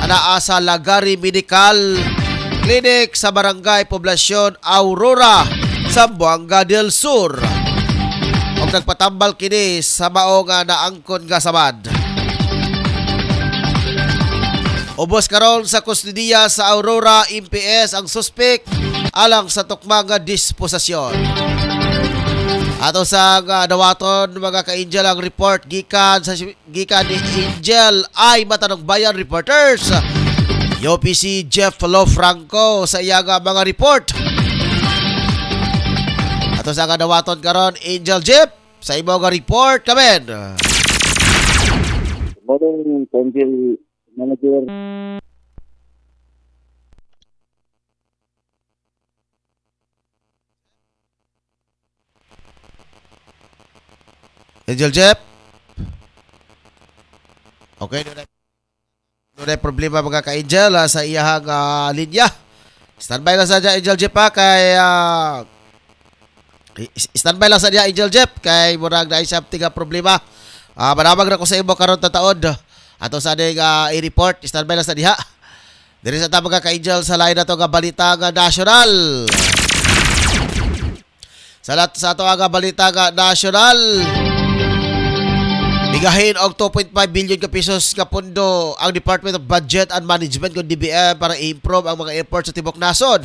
anaa sa Lagari Medical Clinic sa Barangay Poblasyon Aurora, Zamboanga del Sur. Og nagpatambal kini sa mao nga naangkon nga samad. Ubos karon sa kustudiya sa Aurora MPS ang suspek alang sa tukma nga disposasyon. Ato sa dawaton mga ka-Angel ang report gikan ni Angel ay Matanong Bayan Reporters. UPC Jeff Lofranco sa iyang mga report. Ato sa dawaton karon Angel Jeff sa imong report kamen. Morning, Angel Manager. Angel Jeff? Okay, doon problema mga ka-Angel sa iyahang linya. Standby lang sa dyan, Angel Jeff ha, kay standby lang sa dyan, Angel Jeff, kay murag na isang tiga problema. Manamag na ko sa imo karon tataod. Ato sa ding i-report, standby lang sa diha. Diri sa mga ka-Angel sa lain na to nga balita nga national. Sa ato nga balita nga national, bigahin og 2.5 billion ka pesos ka pondo ang Department of Budget and Management kung DBM para i-improve ang mga airport sa Tibok Nasod.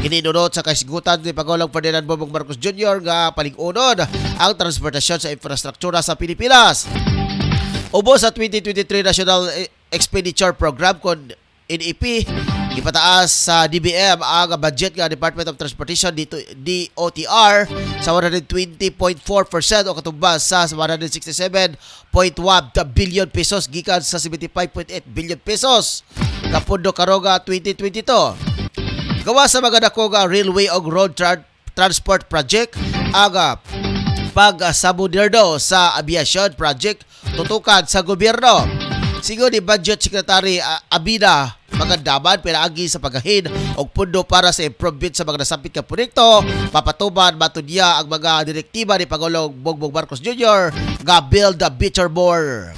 Kininunot sa kasigutan ni Pangulong Ferdinand Bongbong Marcos Jr. nga palig-unod ang transportasyon sa infrastruktura sa Pilipinas. Ubos sa 2023 National Expenditure Program kung NEP, ipataas sa DBM ang budget ng Department of Transportation DOTR sa 120.4% o katumbas sa 167.1 billion pesos gikan sa 75.8 billion pesos kapondo karoga 2022. Gawa sa mga dako nga railway o road transport project ang pag-sabuderdo sa aviation project tutukan sa gobyerno. Sigo ni Budget Secretary Abida Magandaman pinaagi sa paghahin og pundo para sa improvement sa mga nasambit nga proyekto, papatuban matud niya ang mga direktiba ni Pangulong Bongbong Marcos Jr. nga Build a Better More.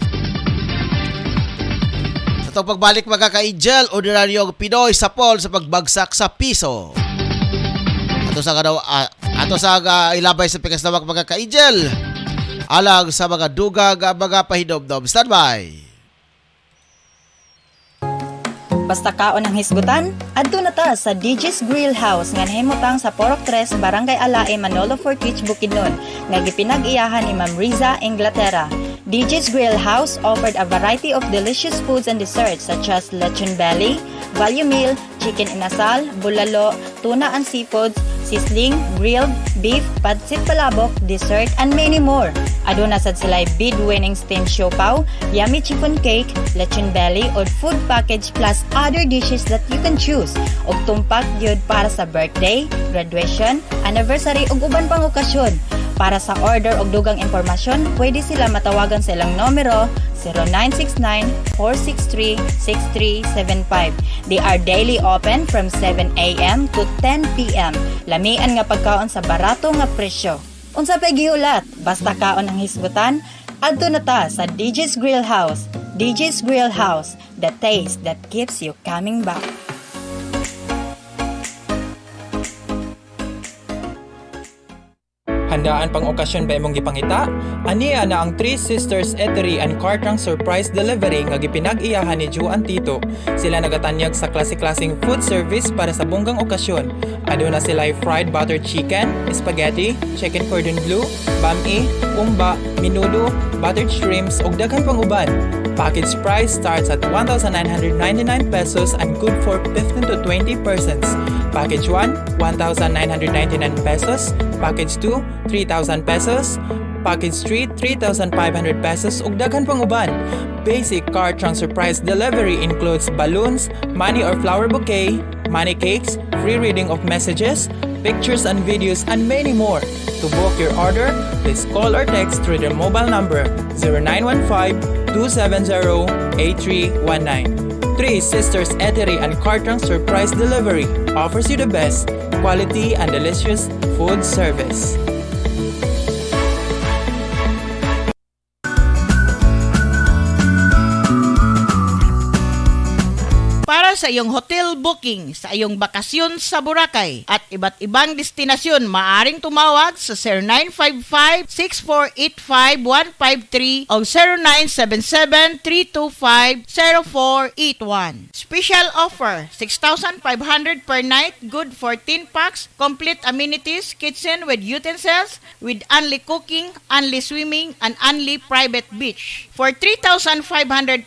Sa itong pagbalik mga ka-Angel, ordinaryong Pinoy sapol sa pagbagsak sa piso. Ato sa ilabay sa pikasdawak mga ka-Angel, alang sa mga dugang mga pahinomdom. Standby! Basta kaon ang hisgutan, adto na ta sa DJ's Grill House nga nahimutang sa Porok 3, Barangay Alae, Manolo Fortich, Bukidnon, nga gipinag-iyahan ni Ma'am Riza, Inglaterra. DJ's Grill House offered a variety of delicious foods and desserts such as lechon belly, value meal, chicken inasal, bulalo, tuna and seafoods, sisling, grilled, beef, pancit palabok, dessert, and many more. Aduna sad sila bid-winning steamed siopaw, yummy chicken cake, lechon belly, or food package plus other dishes that you can choose. Og tumpak gyud para sa birthday, graduation, anniversary ug uban pang okasyon. Para sa order og dugang impormasyon, pwede sila matawagan sa ilang numero 0969-463-6375. They are daily open from 7 a.m. to 10 p.m. Lamian nga pagkaon sa barato nga presyo. Unsa pay gihulat, basta kaon ang hisgutan, adto na ta sa DJ's Grill House. DJ's Grill House, the taste that keeps you coming back. Handaan pang okasyon ba imong gipangita? Aniya na ang Three Sisters Eatery and Cartrang Surprise Delivery nga gipinag-iyahan ni Juan Tito. Sila nagatanyag sa klase-klaseng food service para sa bunggang okasyon. Aduna sila fried butter chicken, spaghetti, chicken cordon bleu, bami, umba, minudo, buttered shrimps ug daghan pang uban. Package price starts at 1,999 pesos and good for 15 to 20 persons. Package 1, 1,999 pesos. Package 2, 3,000 pesos. Package 3, 3,500 pesos ug daghan pang uban. Basic Cartrang Surprise Delivery includes balloons, money or flower bouquet, money cakes, free reading of messages, pictures and videos, and many more. To book your order, please call or text through their mobile number 0915-270-8319. Three Sisters Eatery and Cartrang Surprise Delivery offers you the best quality and delicious food service. sa iyong hotel booking, sa iyong bakasyon sa Boracay at iba't ibang destinasyon, maaring tumawag sa 0955-6485-153 o 0977-325-0481. Special offer, 6,500 per night, good for 10 packs, complete amenities, kitchen with utensils, with only cooking, only swimming, and only private beach. For 3,500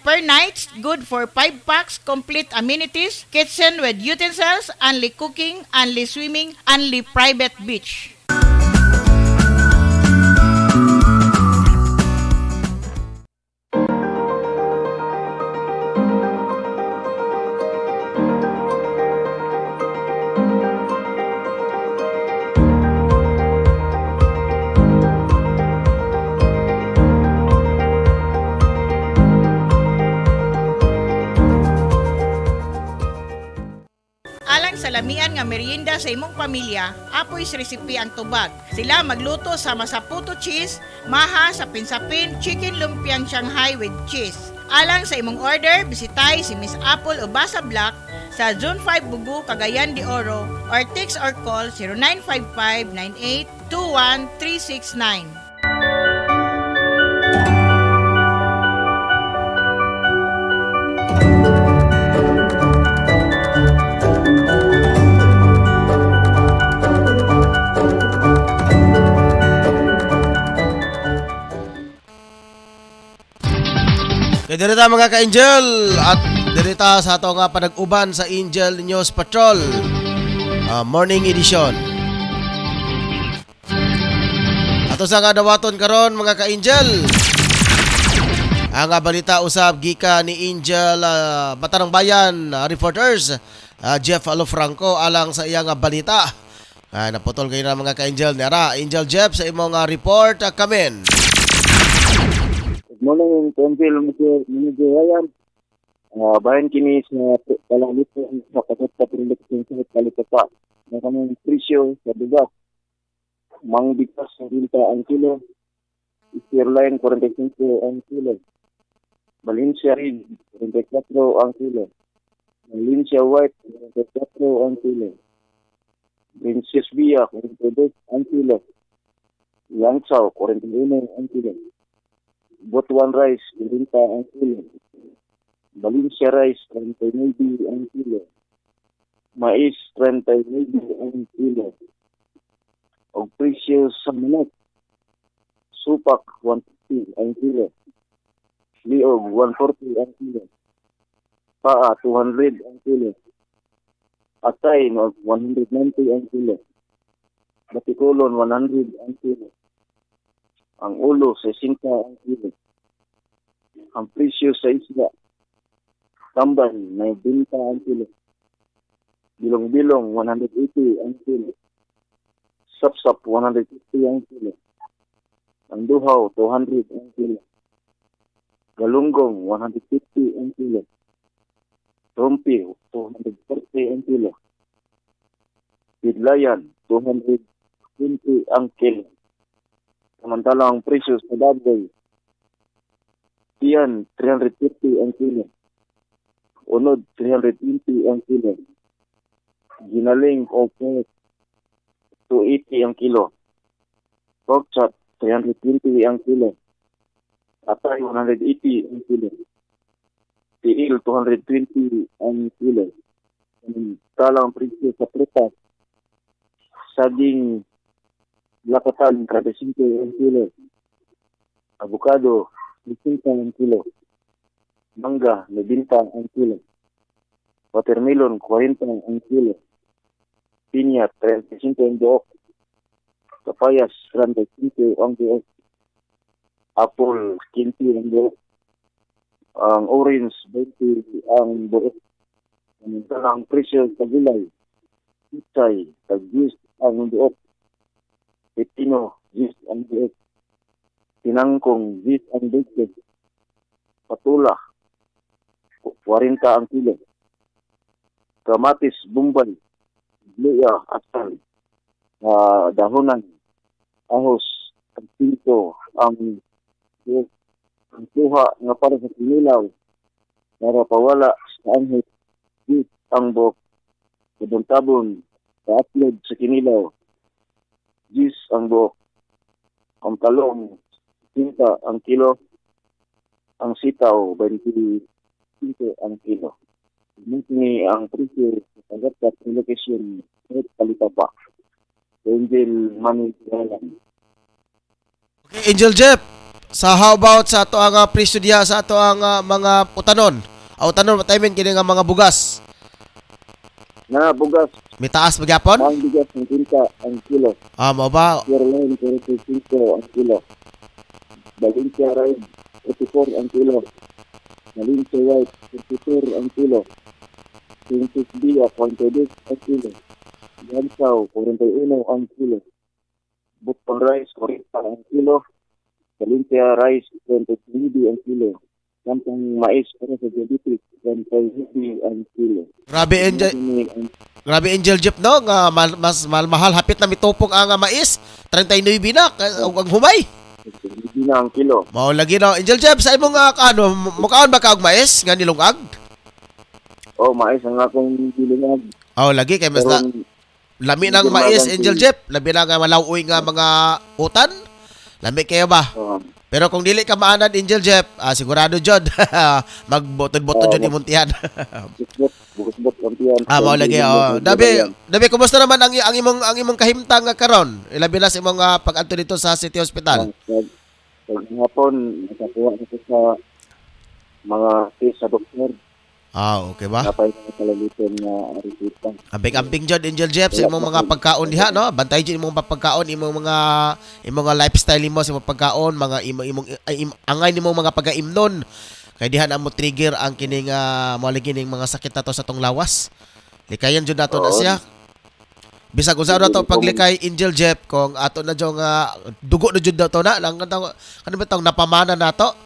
per night, good for 5 packs, complete amenities, kitchen with utensils, only cooking, only swimming, only private beach. Alang sa lamian nga merienda sa imong pamilya, apoy resipe ang tubag. Sila magluto sa masaputo cheese, maha sa pinsapin, chicken lumpiang Shanghai with cheese. Alang sa imong order, bisitay si Miss Apple o Basa Black sa Zone 5 Bugu, Cagayan de Oro or text or call 0955-9821-369. Kaya dirita mga ka-Angel at dirita sa ato nga panag-uban sa Angel News Patrol Morning Edition. Ato sa nga dawaton karon mga ka-Angel, ang balita usab gika ni Angel Batarang Bayan reporters Jeff Alofranco alang sa iyang balita. Naputol kayo na mga ka-Angel. Nara, Angel Jeff sa imong report kamen. Morning, Angel, Manager Ryan. Bayan kini sa palalito sa kapatid sa kalipata. Na kaming presyo sa bigas. Mang bigas sa rinta ang kilo. Easterline 45 ang kilo. Valencia rin 44 ang kilo. Valencia White 44 ang kilo. Princess Via 42 ang kilo. Langsao 41 ang kilo. Butuan rice, 30 ang kilo. Valencia rice, 39 ang kilo. Mais, 39 ang kilo. O presyo sa manok, supak, 150 ang kilo. Liog, 140 ang kilo. Paa, 200 ang kilo. Atay, 190 ang kilo. Batikulon, 100 ang kilo. Ang ulo, 60 ang kilo. Ang presyo sa isda, tamban, 90 ang kilo. Bilong-bilong, 180 ang kilo. Sapsap, 150 ang kilo. Ang duhaw, 200 ang kilo. Galunggong, 150 ang kilo. Rumpi, 230 ang kilo. Bidlayan, 220 ang kilo. Samantalang ang presyo sa baboy, iyan 350 ang kilo. Unod 320 ang kilo. Ginaling o pork 280 ang kilo. Pork chop 320 ang kilo. Atay 180 ang kilo. Tiil 220 ang kilo. Samantalang presyo sa prutas, saging lakatan, 35 ang kilo. Avocado, 50 ang kilo. Mangga, 90 ang kilo. Watermelon, 40 ang kilo. Pinya, 35 ang buok. Papayas, 35 ang buok. Apple, 15 ang buok. Ang orange, 20 ang buok. Ang presyo sa gulay, pitsay, tag-10 ang buok. Pepino, 10 ang buok. Tinangkong, 10 ang buok. Patula, 40 ang kilo. Kamatis, bumbay, luya, asal, dahonan, ahos, pagpinto, ang buok. Ang tuha nga para sa kinilaw, para pawala sa anghit, Gis ang buok. Tabon-tabon. Sa-upload sa kinilaw. Gis ang buok. Ang talong, 50 ang kilo. Ang sitaw, 25 ang kilo. Mungkin ang presyo sa tagapkat ng location at palita pa. Angel Money Island. Okay, Angel Jeff, sa how about sa ato ang presyo diha sa ato ang mga utanon? Utanon mataymen kini nga mga bugas. Na bugas, May taas magyapon? ang bigas ng 30 ang kilo. Mao ba? Caroline, 45 ang kilo. Valencia Ride, 84 ang kilo. Valencia White, 34 ang kilo. Princess Dia, 42 ang kilo. Yansaw, 41 ang kilo. Bukton Rice, 40 ang kilo. Valencia Rice, 23 ang kilo. Kampang mais para sa diabetes, 23 ang kilo. Grabe Angel Jeff no nga mas mahal hapit na mitupong ang mais 39 na ang humay. Hindi na ang kilo. Mao lagi no Angel Jeff sa imong ano mukaon ba ka og mais nga nilungag? Mais ang akong bilinag. Lagi kay mas lami ng mais Angel Jeff, labi na nga malawoy nga mga utan. Lami kayo ba? Pero kung dili ka maanad Angel Jeff, sigurado jud magbotod-botod jud imuntihan. Bukas-bot ang tiyan. Mao lagi Dabi kumusta naman ang imong kahimtang nga karon? Ilabi na sa imong pag-adto dito sa City Hospital. Pag hapon, nakakuha na ko sa mga test sa doktor. Okay ba? Napay na kalalitan na resita. Amping jud Angel Jeff sa imong mga pagkaon diha no. Bantay jud imong pagkaon, imong mga lifestyle nimo sa imong pagkaon, mga angay nimo mga pagaimnon. Kay diha na mo trigger ang kining moaligi ning mga sakit nato sa tong lawas. Likayan jud nato na siya. Bisag usa na to paglikay Angel Jeff kung ato na jong dugo na jud dato na lang kanang napamana nato.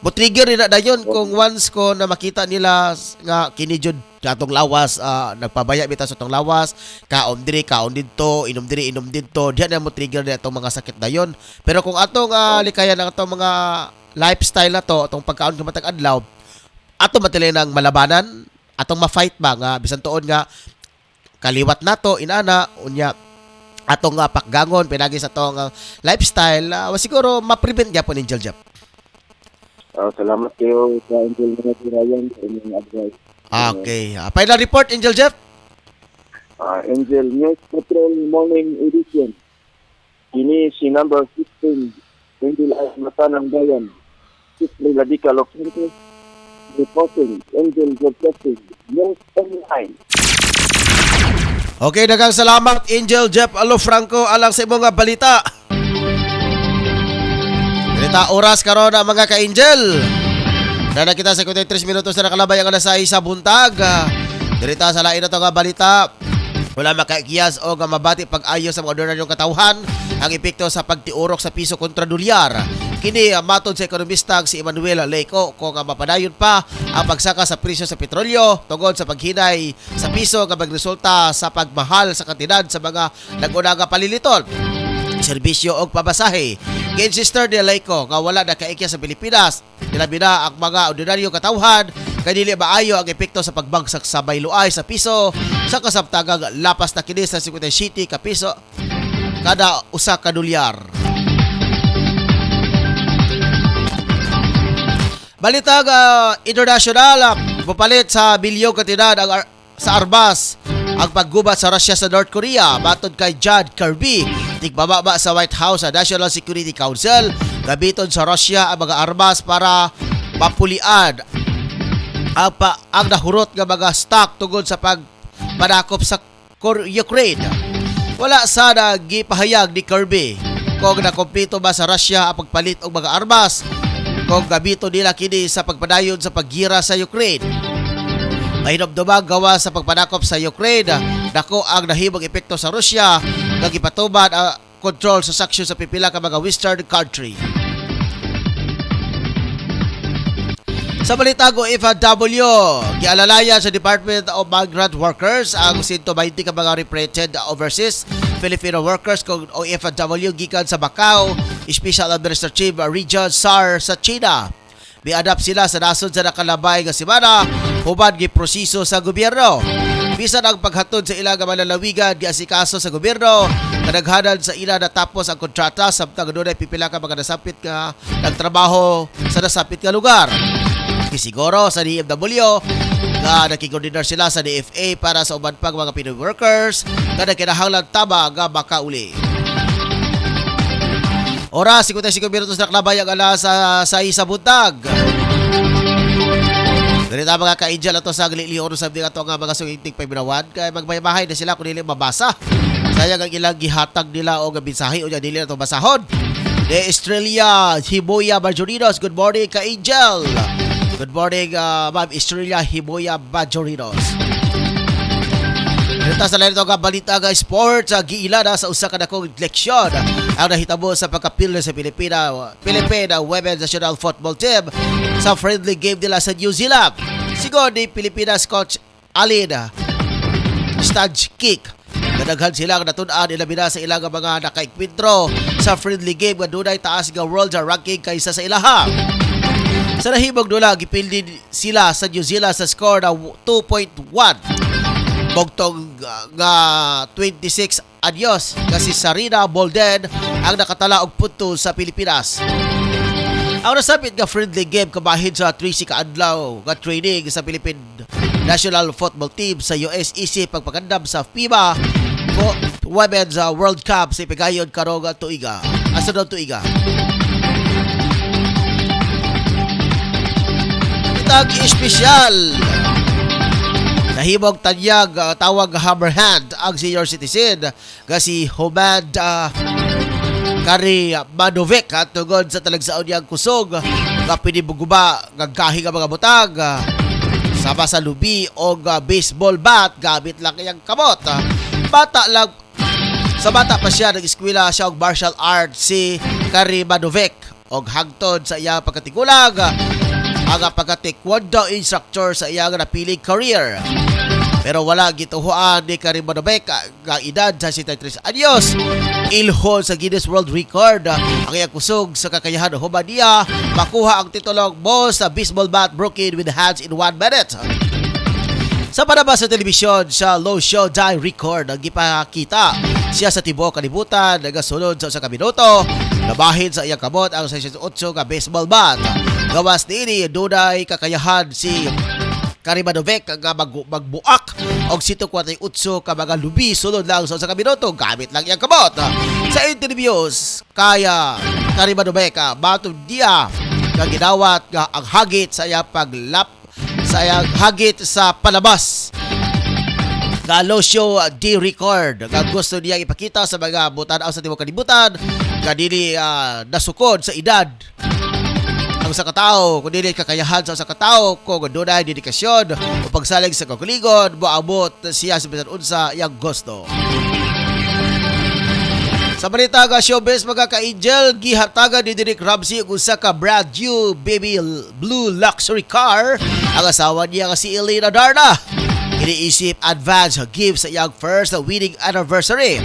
Mo trigger rin na dayon kung once ko na makita nila nga kini jud atong lawas nagpabaya bitaw sa tong lawas, kaon diri kaon didto, inom diri inom didto, diha na mo trigger na atong mga sakit dayon. Pero kung atong likayan ang atong mga lifestyle na to, atong pagkaon nga matag adlaw, ato matilay nang malabanan, atong ma-fight ba nga bisan tuon nga kaliwat nato inana unya atong pakgangon pinagi sa atong lifestyle, siguro ma-prevent gyapon Angel Jeff. Salamat kayo sa Angel Money Ryan sa inyong advice. Okay. Final report, Angel Jeff? Angel News Patrol Morning Edition. Kini si number 16, Angel ay mata ng bayan. Sipri Radical of Santos. Reporting, Angel Broadcasting, News Online. Okay, daghang salamat, Angel Jeff Alofranco, alang sa imong balita. Balita oras karon ang mga ka-Angel. Na nakita sa 53 minutos na nakalabay ang alas 6 sa buntag. Dirita sa lain na ito nga balita. Wala makaikiyas o nga mabati pag-ayos sa mga ordinaryong katawhan ang epekto sa pagtiurok sa piso kontra dolyar. Kini matod sa ekonomista si Emmanuel Leco kung mapadayon pa ang pagsaka sa presyo sa petrolyo tungod sa paghinay sa piso nga magresulta sa pagmahal sa kantidad sa mga nag-unang paliliton, serbisyo o pabasahe. Ginsister ni Leco nga wala na kaikya sa Pilipinas, nilabi na ang mga ordinaryong katawhan kay dili maayo ang epekto sa pagbagsak sa bayluay sa piso sa kasabtagang lapas na kini sa 57 ka piso kada usa ka dolyar. Balitag international, pupalit sa bilyong kantidad sa armas ang paggubat sa Russia sa North Korea. Matod kay John Kirby, tigbababa sa White House sa National Security Council, gabiton sa Russia ang mga armas para mapulian ang nahurot nga mga stock tungod sa pagpanakop sa Ukraine. Wala sana gipahayag ni Kirby kung nakumpleto ba sa Russia ang pagpalit og mga armas kung gabito nila kini sa pagpadayon sa paggira sa Ukraine. Mahinumdumang gawa sa pagpanakop sa Ukraine, dako ang nahimong epekto sa Russia nga gipatuban ang control sa saksyon sa pipila ka mga western country. Sa balitang OFW, gialalayan sa Department of Migrant Workers ang 120 ka mga repatriated overseas Filipino workers kung OFW gikan sa Macau, Special Administrative Region SAR sa China. Miadap sila sa nasod sa nakalabay nga semana hubad gi proseso sa gobyerno. Bisan ang paghatod sa ilang malalawigan giasikaso sa gobyerno, kadaghanan sa ila natapos ang kontrata samtang dunay pipila ka mga nasapit nga nagtrabaho sa nasapit nga lugar. Kisiguro sa DMW nga nakikoordinar sila sa DFA para sa uban pang mga Pinoy workers nga kinahanglan tama nga makauli. Oras 55 minutos na klabay ang alas sa isa buntag. Ganito mga ka-angel ato sa gliliyon sa mga nga mga sungiting pabinawan kaya magbayabahay na sila kung nila mabasa. Sayang ang ilang gihatag nila o gabinsahi o dili na ito basahon. De Estrella Hiboya Bajorinos, good morning ka-angel. Good morning Ma'am Estrella Hiboya Bajorinos. Ganito sa lain ito nga balita nga sports giila na sa usa ka dakong leksyon ang nahitabo sa pagkapil sa Pilipina Women's National Football Team sa friendly game nila sa New Zealand. Sigon ni Pilipinas coach Alin Stajkic. Kadaghan silang natun-an ilabina sa ilang mga nakaikwentro sa friendly game nga dunay taas nga world ranking kaysa sa ilaha. Sa nahimong dula gipildi sila sa New Zealand sa score na 2.1. Bogtong nga 26 anyos kasi Sarina Bolden ang nakatala og punto sa Pilipinas. Ang nasabit nga friendly game kabahid sa 3 kaadlaw nga training sa Philippine National Football Team sa USEC pagpakandam sa FIBA Women's World Cup sa Pigayon karong tuiga. Asunod tuiga. Itag espesyal nahimog tanyag tawag hammerhand ang senior citizen nga si Homad Kari Madovic tungod sa talagsaon niyang kusog nga pinibuguba nga gahi nga mga butag sama sa lubi o baseball bat gamit lang kayang kamot. Bata lang sa bata pa siya nag-eskwela siya og martial arts si Kari Madovic og hangtod sa iyang pagkatigulag ang pagka-taekwondo instructor sa iyang napiling career. Pero wala gituhuan ni Karim Madovic nga edad sa 63 anyos. Ilhon sa Guinness World Record ang iyang kusog sa kakayahan human niya makuha ang titulong most baseball bat broken with hands in 1 minute. Sa panabas sa telebisyon sa Low Show Die Record ang gipakita siya sa tibuok kalibutan nagasunod sa usa ka minuto nabahid sa iyang kamot ang 68 nga baseball bat. Gawas niini dunay kakayahan si Karim Madovic nga magbuak og 148 ka mga lubi sulod lang sa usa ka minuto gamit lang iyang kamot. Sa interviews kaya Karim Madovic matod dia nga ginawat nga ang hagit sa iyang paglap sa iyang hagit sa palabas nga Low Show D Record nga gusto niya ipakita sa mga butan-aw sa tibuok kalibutan nga dili nasukod sa edad ang sa katao, kung dili kakayahan sa katao, kung dunay dedikasyon o pagsalig sa kakuligon, moabot siya sa bisan unsa iyang gusto. Sa balita nga showbiz mga ka-angel, gihatagan ni Derek Ramsey ang usa ka brand new baby blue luxury car ang asawa niya nga si Elena Darna. Iniisip advance gift sa iyang first wedding anniversary.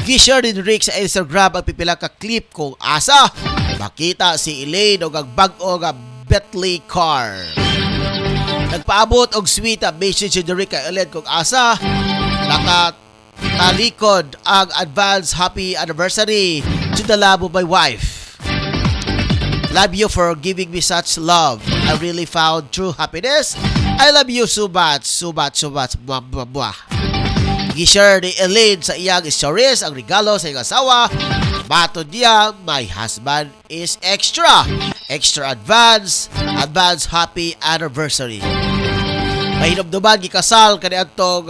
Gishare ni Derek sa Instagram ang pipila ka clip kung asa makita si Elaine og ang bag-o nga Bentley car. Nagpaabot og sweet message si Derek kay Elaine kung asa nakatalikod ang advance happy anniversary to the love of my wife. Love you for giving me such love. I really found true happiness. I love you so much, so much, so much. Buah, buah, buah. Gishare ni Elaine sa iyang stories ang regalo sa iyang asawa. Matod niya, my husband is extra advance happy anniversary. Mahinumduman gikasal kaniadtong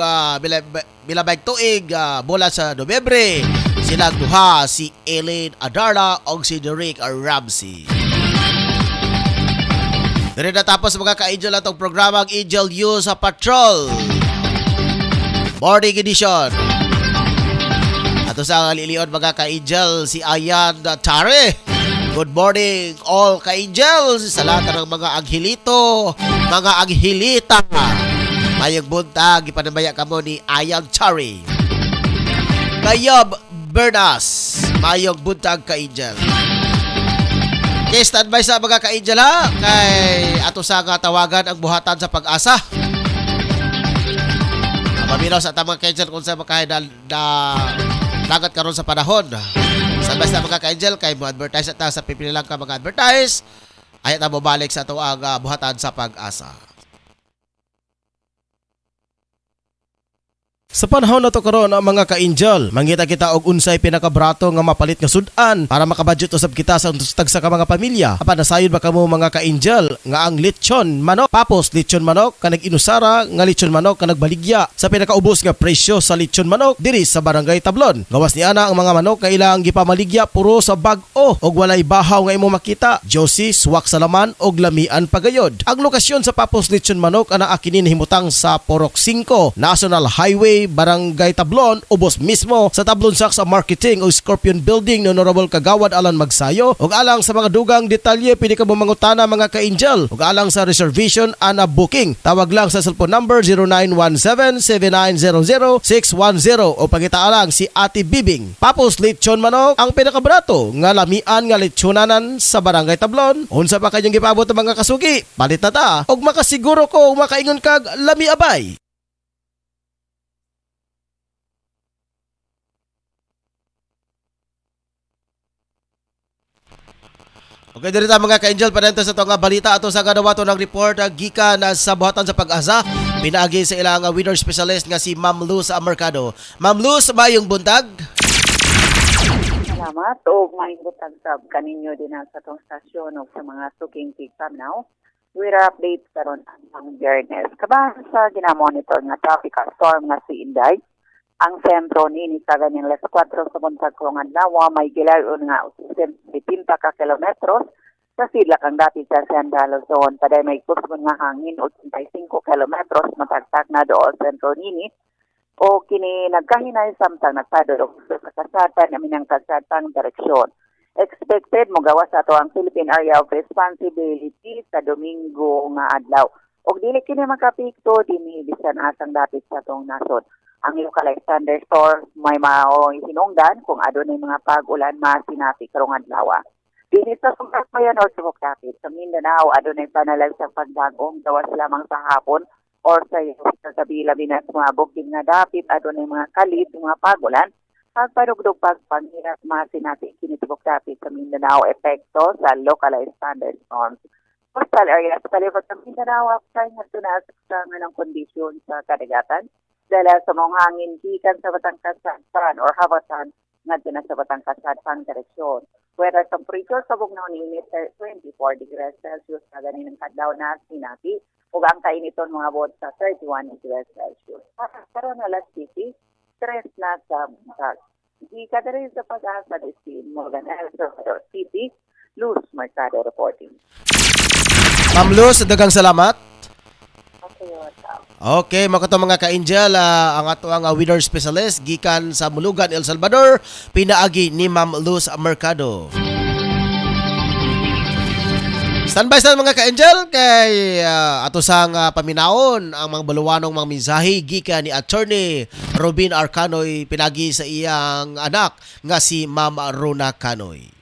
bilabay tuig mula sa Nobyembre. Silang duha si Elaine Adarna o si Derek Ramsey. Dere natapos mga ka-angel atong programang Angel News sa Patrol Morning Edition. Ato sa lilion mga ka-angel si Ayan Tare. Good morning all ka-angels sa lahat ng mga anghilito, mga anghilita. Mayong buntag ipanamaya kamo ni Ayan Tare. Kayob Bernas, mayong buntag ka-angel. Okay, standby sa mga ka-angel ha. Kay ato sa nga tawagan ang buhatan sa pag-asa. Paminaw sa tamang ka-angel kung sa makahay na dagat karon sa panahon. Sa basta mga ka-angel, kay mo advertise at sa pipili lang ka mga advertise, ayat na mo balik sa ito ang buhatan sa pag-asa. Sa panahon na to karon mga ka-angel, mangita kita og unsay pinakabrato nga mapalit nga sudan para makabudget usab kita sa tagsa ka mga pamilya. Apan nasayod ba kamo mga ka-angel nga ang lechon manok, papos lechon manok kanag inusara nga lechon manok kanag baligya sa pinakaubos nga presyo sa lechon manok diri sa Barangay Tablon. Gawas ni ana ang mga manok nga ilang gipamaligya puro sa bag-o og walay bahaw nga imo makita. Josie, suwak sa laman og lamian pagayod. Ang lokasyon sa papos lechon manok ana akinin himutang sa Porok 5, National Highway, Barangay Tablon, ubos mismo sa Tablon Saks Marketing o Scorpion Building ni Honorable Kagawad Alan Magsayo. Ug alang sa mga dugang detalye pwede ka mangutana mga ka-angel. Ug alang sa reservation ana booking, tawag lang sa cellphone number 0917-7900-610 o pangita lang si Ate Bibing. Papos lechon manok ang pinakabrato nga lamian nga lechonanan sa Barangay Tablon. Unsa pa kanyang gipabot ang mga kasugi? Palit na ta og makasiguro ko makaingon kag lami abay. Okay, dito mga ka-angel, panento sa itong balita ato sa ganawato ng report gikan sa buhatan sa pag-asa. Pinaagi sa ilang winner specialist nga si Ma'am Luz Mercado. Ma'am Luz, mayong buntag. Salamat o mayong buntag sa kaninyo din sa itong stasyon o sa mga suking tigpaminaw. We're update karon ang Biyernes. Kabahan sa ginamonitor nga tropical storm nga si Inday, ang sentro ni sa ganing 4 sa buntag kong adlaw may gilayon nga 70 ka kilometros sa silak ang dati sa Sandalo Zone. Paday may kusgon nga hangin 85 kilometros matagtag na doon sentro nini o kini nagkahinay samtang nagpadulog sa kasatan namin ang kasatang direksyon. Expected mo gawa sa to ang Philippine Area of Responsibility sa Domingo nga adlaw. Og dili kini makapikto dinhi bisan asang dapit sa tong nasod. Ang localized thunderstorm may mao hinungdan kung adunay mga pag-ulan masinapi karong adlaw. Dinhi sa Sumbayan or Subok Dapit sa Mindanao adunay panalag sa pagdagong gawas lamang sa hapon or sa gabi labi na sumabog din nga dapit adunay mga kalid mga pag-ulan pagpadugdog pagpanghirap masinapi kini Subok Dapit sa Mindanao epekto sa localized thunderstorms. Coastal areas sa palibot ng Mindanao after nga tunas sa ng kondisyon sa kadagatan dala sa mga hangin gikan sa Batangkasan or habatan ngadto na sa Batangkasan direksyon. Whereas temperature sa bugnaw ni init 24 degrees Celsius na ganin ng kadlaw na sinapi ug ang kainiton mga abot sa 31 degrees Celsius. Karon na Las City, stress na sa buntag. Gika diri sa pag-asa disin Morgan Elsalvador City, Luz Mercado reporting. Ma'am Luz, daghang salamat. Okay, makato mga ka-angel, ang ato ang winner specialist gikan sa Mulugan, El Salvador, pinaagi ni Ma'am Luz Mercado. Standby sa mga ka-angel kay ato sang paminaon ang mga baluwanong mga mensahe gikan ni Attorney Robin Arcanoy pinagi sa iyang anak nga si Ma'am Rona Canoy.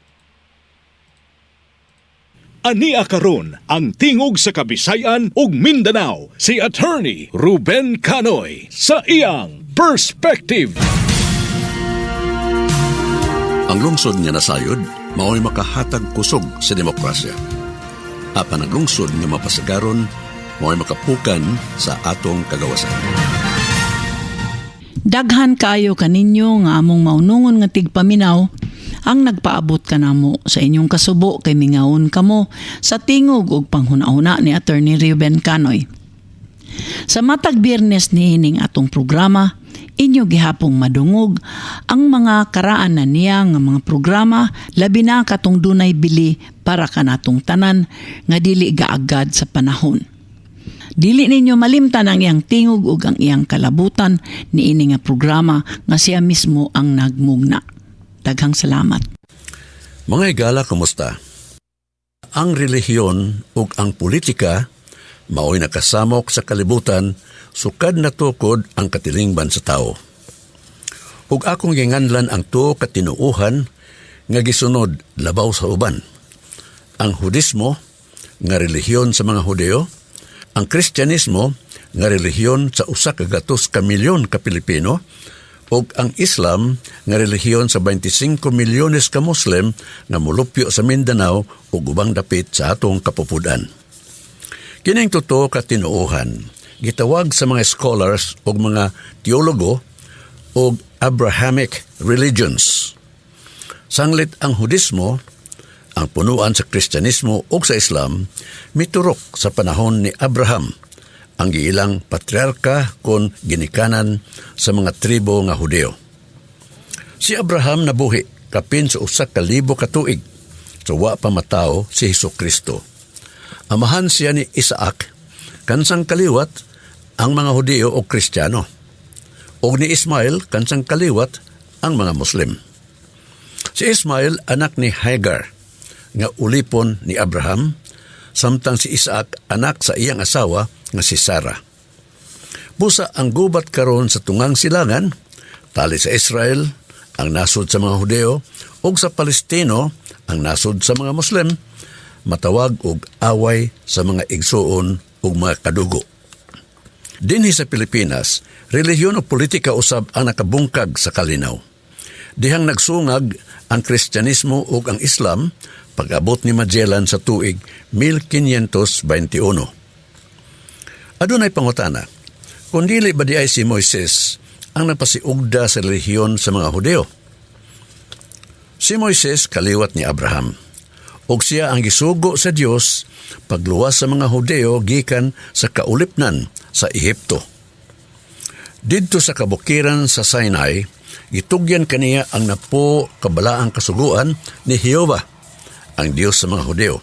Ania karon ang tingog sa Kabisayan ug Mindanao si Attorney Ruben Canoy sa iyang Perspective. Ang lungsod nga nasayod mao'y makahatag kusog sa demokrasya. Apan ang lungsod nga mapasagaron mao'y makapukan sa atong kagawasan. Daghan kayo kaninyo nga among maunungon nga tigpaminaw ang nagpaabot ka namo sa inyong kasubo kay mingaon kamo sa tingog ug panghuna-una ni Attorney Ruben Canoy. Sa matag Biyernes niining atong programa, inyo gihapong madungog ang mga karaan na niya nga mga programa labi na katong dunay bili para kanatong tanan nga dili gaagad sa panahon. Dili ninyo malimtan ang iyang tingog ug ang iyang kalabutan niini nga programa nga siya mismo ang nagmugna. Daghang salamat. Mga igala, kumusta? Ang relihiyon ug ang politika mao'y nakasamok sa kalibutan sukad na tukod ang katilingban sa tao. Ug akong ginganlan ang tuo katinuuhan nga gisunod labaw sa uban. Ang Hudismo nga relihiyon sa mga Hudeo, ang Kristyanismo nga relihiyon sa usa ka gatos ka milyon ka Pilipino ug ang Islam nga relihiyon sa 25 milyones ka Muslim nga molupyo sa Mindanao ug ubang dapit sa atong kapupudan. Kining totoo ka tinuohan gitawag sa mga scholars ug mga teologo og Abrahamic religions. Sanglit ang Hudismo, ang punuan sa Kristyanismo ug sa Islam, miturok sa panahon ni Abraham, ang giilang patriarka kon ginikanan sa mga tribo nga Hudeo. Si Abraham nabuhi kapin sa 1,000 ka tuig, so wa pa matao si Hesukristo. Amahan siya ni Isaac, kansang kaliwat ang mga Hudeo o Kristiyano, o ni Ismael kansang kaliwat ang mga Muslim. Si Ismael anak ni Hagar, nga ulipon ni Abraham, samtang si Isaac anak sa iyang asawa nga si Sarah. Busa ang gubat karon sa tungang silangan, tali sa Israel, ang nasod sa mga Hudeo, o sa Palestino, ang nasod sa mga Muslim, matawag og away sa mga igsuon ug mga kadugo. Dinhi sa Pilipinas, relihiyon o politika usab ang nakabungkag sa kalinaw. Dihang nagsungag ang Kristyanismo ug ang Islam pag-abot ni Magellan sa tuig 1521. Adunay pangutana, kung dili ba di ay si Moises ang napasiugda sa relihiyon sa mga Hudeo? Si Moises kaliwat ni Abraham, ug siya ang gisugo sa Dios pagluwas sa mga Hudeo gikan sa kaulipnan sa Ehipto. Didto sa kabukiran sa Sinai, gitugyan kaniya ang napo kabalaang kasuguan ni Jehova, ang Dios sa mga Hudeo.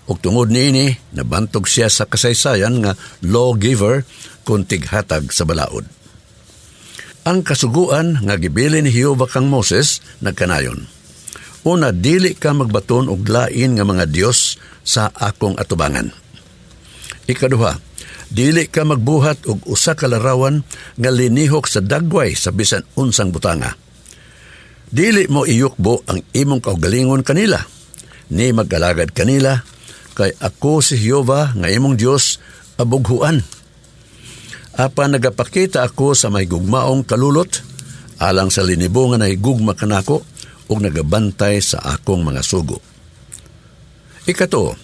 Ug tungod niini, nabantog siya sa kasaysayan nga lawgiver kung tighatag sa balaod. Ang kasuguan nga gibili ni Jehova kang Moses nagkanayon. Una, dili ka magbaton og lain nga mga Dios sa akong atubangan. Ikaduha, dili ka magbuhat og usa ka larawan nga linihok sa dagway sa bisan unsang butanga. Dili mo iyukbo ang imong kaugalingon kanila, ni mag-alagad kanila, kay ako si Jehova nga imong Dios abughuan. Apa nagapakita ako sa may gugmaong kalulot, alang sa linibo nga nahigugma kanako, ug nagabantay sa akong mga sugo. Ikato,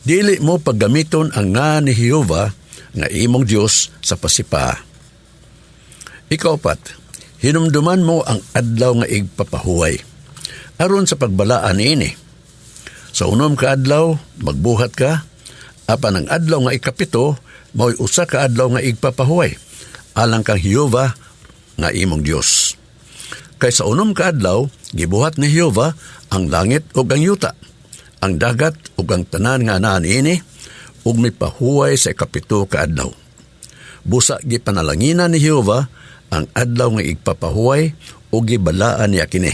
dili mo paggamiton ang nga ni Jehova nga imong Dios sa pasipa. Ikaapat, hinumduman mo ang adlaw nga igpapahuway, aron sa pagbalaan niini. Sa unom ka adlaw, magbuhat ka, apan ang adlaw nga ikapito, mao'y usa ka adlaw nga igpapahuway, alang kang Jehova nga imong Dios. Kay sa unom ka adlaw, gibuhat ni Jehova ang langit ug ang yuta, ang dagat ug ang tanan nga anaa niini, ug may pahuway sa ikapito ka adlaw. Busa gipanalangina ni Jehova ang adlaw nga igpapahuway ug gibalaan niya kini.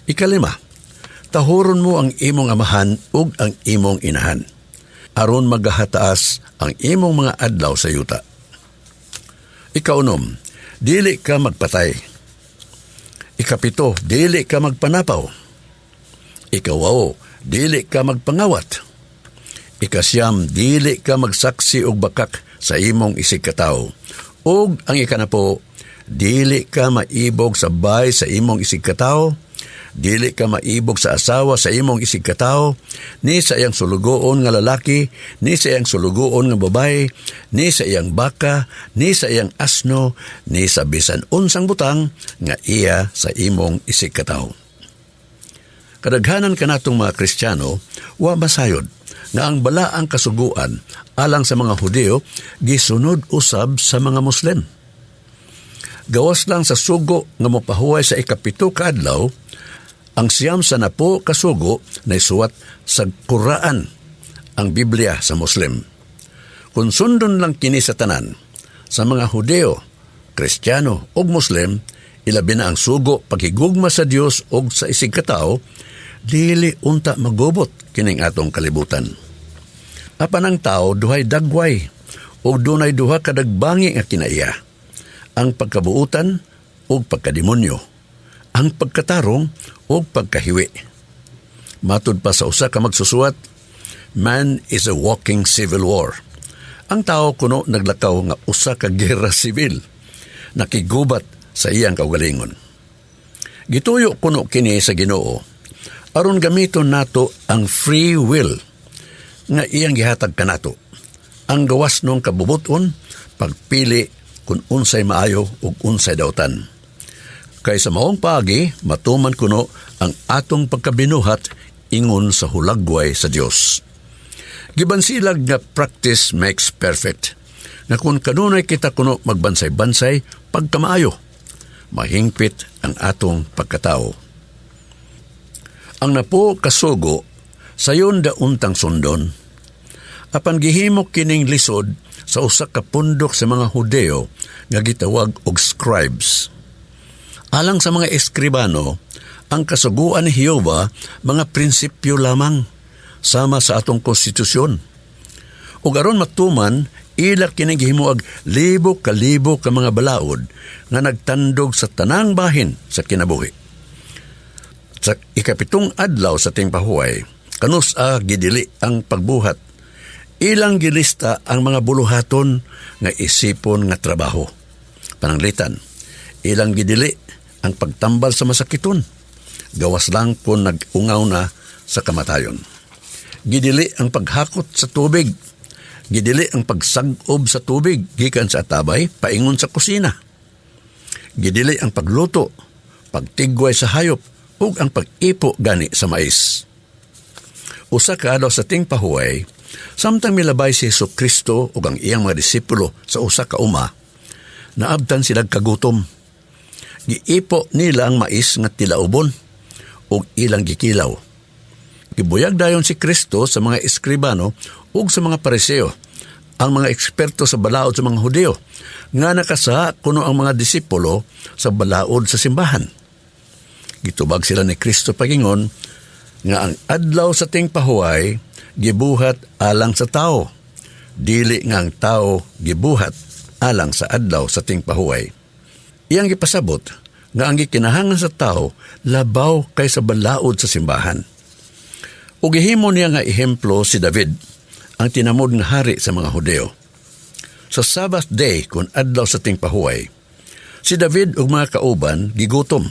Ikalima, tahuron mo ang imong amahan ug ang imong inahan, aron magahataas ang imong mga adlaw sa yuta. Ikaunom, dili ka magpatay. Ikapito, dili ka magpanapaw. Ikawaw, dili ka magpangawat. Ikasyam, dili ka magsaksi og bakak sa imong isig katawo. Ug ang ikanapo, dili ka maibog sa bay sa imong isig katawo. Dili ka maibog sa asawa sa imong isig katawo, ni sa iyang sulugoon nga lalaki, ni sa iyang sulugoon nga babae, ni sa iyang baka, ni sa iyang asno, ni sa bisan unsang butang nga iya sa imong isig katawo. Kadaghanan kanatong mga Kristiyano, wa masayod nga ang balaang kasuguan alang sa mga Hudeo gisunod usab sa mga Muslim. Gawas lang sa sugo nga mopahuway sa ikapito ka adlaw, ang siyam sa napo kasugo na isuwat sa Quran, ang Biblia sa Muslim. Kung sundon lang kini sa tanan, sa mga Hudeo, Kristiyano o Muslim, ilabi na ang sugo paghigugma sa Dios o sa isig katao, dili unta magubot kining atong kalibutan. Apan ang tao duhay dagway o dunay duha kadagbangi nga kinaiya, ang pagkabuutan o pagkademonyo, ang pagkatarong o pagkahiwi. Matud pa sa usa ka magsusuwat, man is a walking civil war. Ang tao kuno naglakaw nga usa ka gera sibil, nakigubat sa iyang kaugalingon. Gituyo kuno kini sa Ginoo, aron gamiton nato ang free will nga iyang gihatag kanato. Ang gawas nung kabubuton, pagpili kung unsay maayo ug unsay dawtan. Kay sa maong paagi, matuman kuno ang atong pagkabinuhat ingon sa hulagway sa Dios. Gibansilag nga practice makes perfect. Na kung kanunay kita kuno magbansay-bansay, pagkamaayo, mahingpit ang atong pagkatao. Ang napo kasugo, sayon da untang sundon, apan gihimo kining lisod sa usa ka pundok sa mga Hudeo nga gitawag og scribes. Alang sa mga eskribano, ang kasuguan ni Jehova mga prinsipyo lamang sama sa atong konstitusyon. Ug aron matuman, ila kini gihimuag libo ka mga balaod nga nagtandog sa tanang bahin sa kinabuhi. Sa ikapitong adlaw sa ting pahuway, kanus-a gidili ang pagbuhat. Ilang gilista ang mga buluhaton nga isipon nga trabaho. Pananglitan, ilang gidili ang pagtambal sa masakiton. Gawas lang kung nag-ungaw na sa kamatayon. Gidili ang paghakot sa tubig. Gidili ang pagsagob sa tubig gikan sa atabay paingon sa kusina. Gidili ang pagluto, pagtigway sa hayop, ug ang pag-ipo gani sa mais. Usa ka adlaw sa ting pahuway, samtang milabay si Jesucristo ug ang iyang mga disipulo sa usa ka uma, naabtan sila kagutom. Giipo nila ang mais nga tilaubon ug ilang gikilaw. Gibuyag dayon si Kristo sa mga eskribano ug sa mga pariseo, ang mga eksperto sa balaod sa mga Hudeo, nga nakasa kuno ang mga disipulo sa balaod sa simbahan. Gitubag sila ni Kristo pagingon nga ang adlaw sa ting pahuway gibuhat alang sa tao, dili nga ang tao gibuhat alang sa adlaw sa ting pahuway. Iyang gipasabot nga ang gikinahangan sa tao labaw kaysa balaod sa simbahan. Ug gihimo niya nga ehemplo si David, ang tinamod nga hari sa mga Hudeo. Sa Sabbath day kun adlaw sa ting pahuway, si David ug mga kauban gigutom,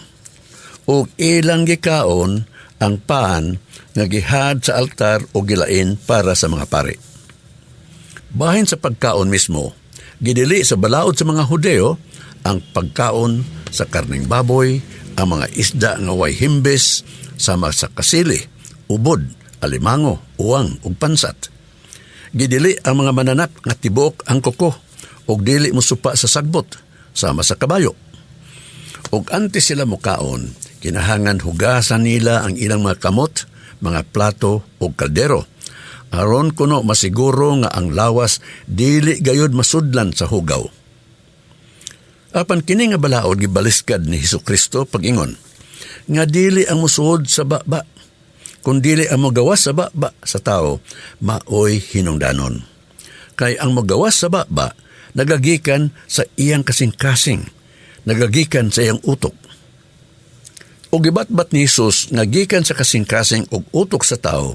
ug ilang gikaon ang paan nga gihad sa altar o gilain para sa mga pari. Bahin sa pagkaon mismo, gidili sa balaod sa mga Hudeo ang pagkaon sa karning baboy, ang mga isda nga way himbes, sama sa kasili, ubod, alimango, uwang ug pansat. Gidili ang mga mananap nga tibuok ang kuko ug dili mosupa sa sagbot, sama sa kabayo. Ug antes sila mukaon, kinahangan hugasan nila ang ilang mga kamot, mga plato ug kaldero, aron kuno masiguro nga ang lawas dili gayud masudlan sa hugaw. Apan kini nga balaod gibaliskad ni Jesucristo pag-ingon nga dili ang musuod sa baba, kun dili ang mogawas sa baba sa tao, maoy hinungdanon. Kay ang mogawas sa baba nagagikan sa iyang kasing-kasing, nagagikan sa iyang utok. O gibatbat ni Jesus nga gikan sa kasing-kasing ug utok sa tao,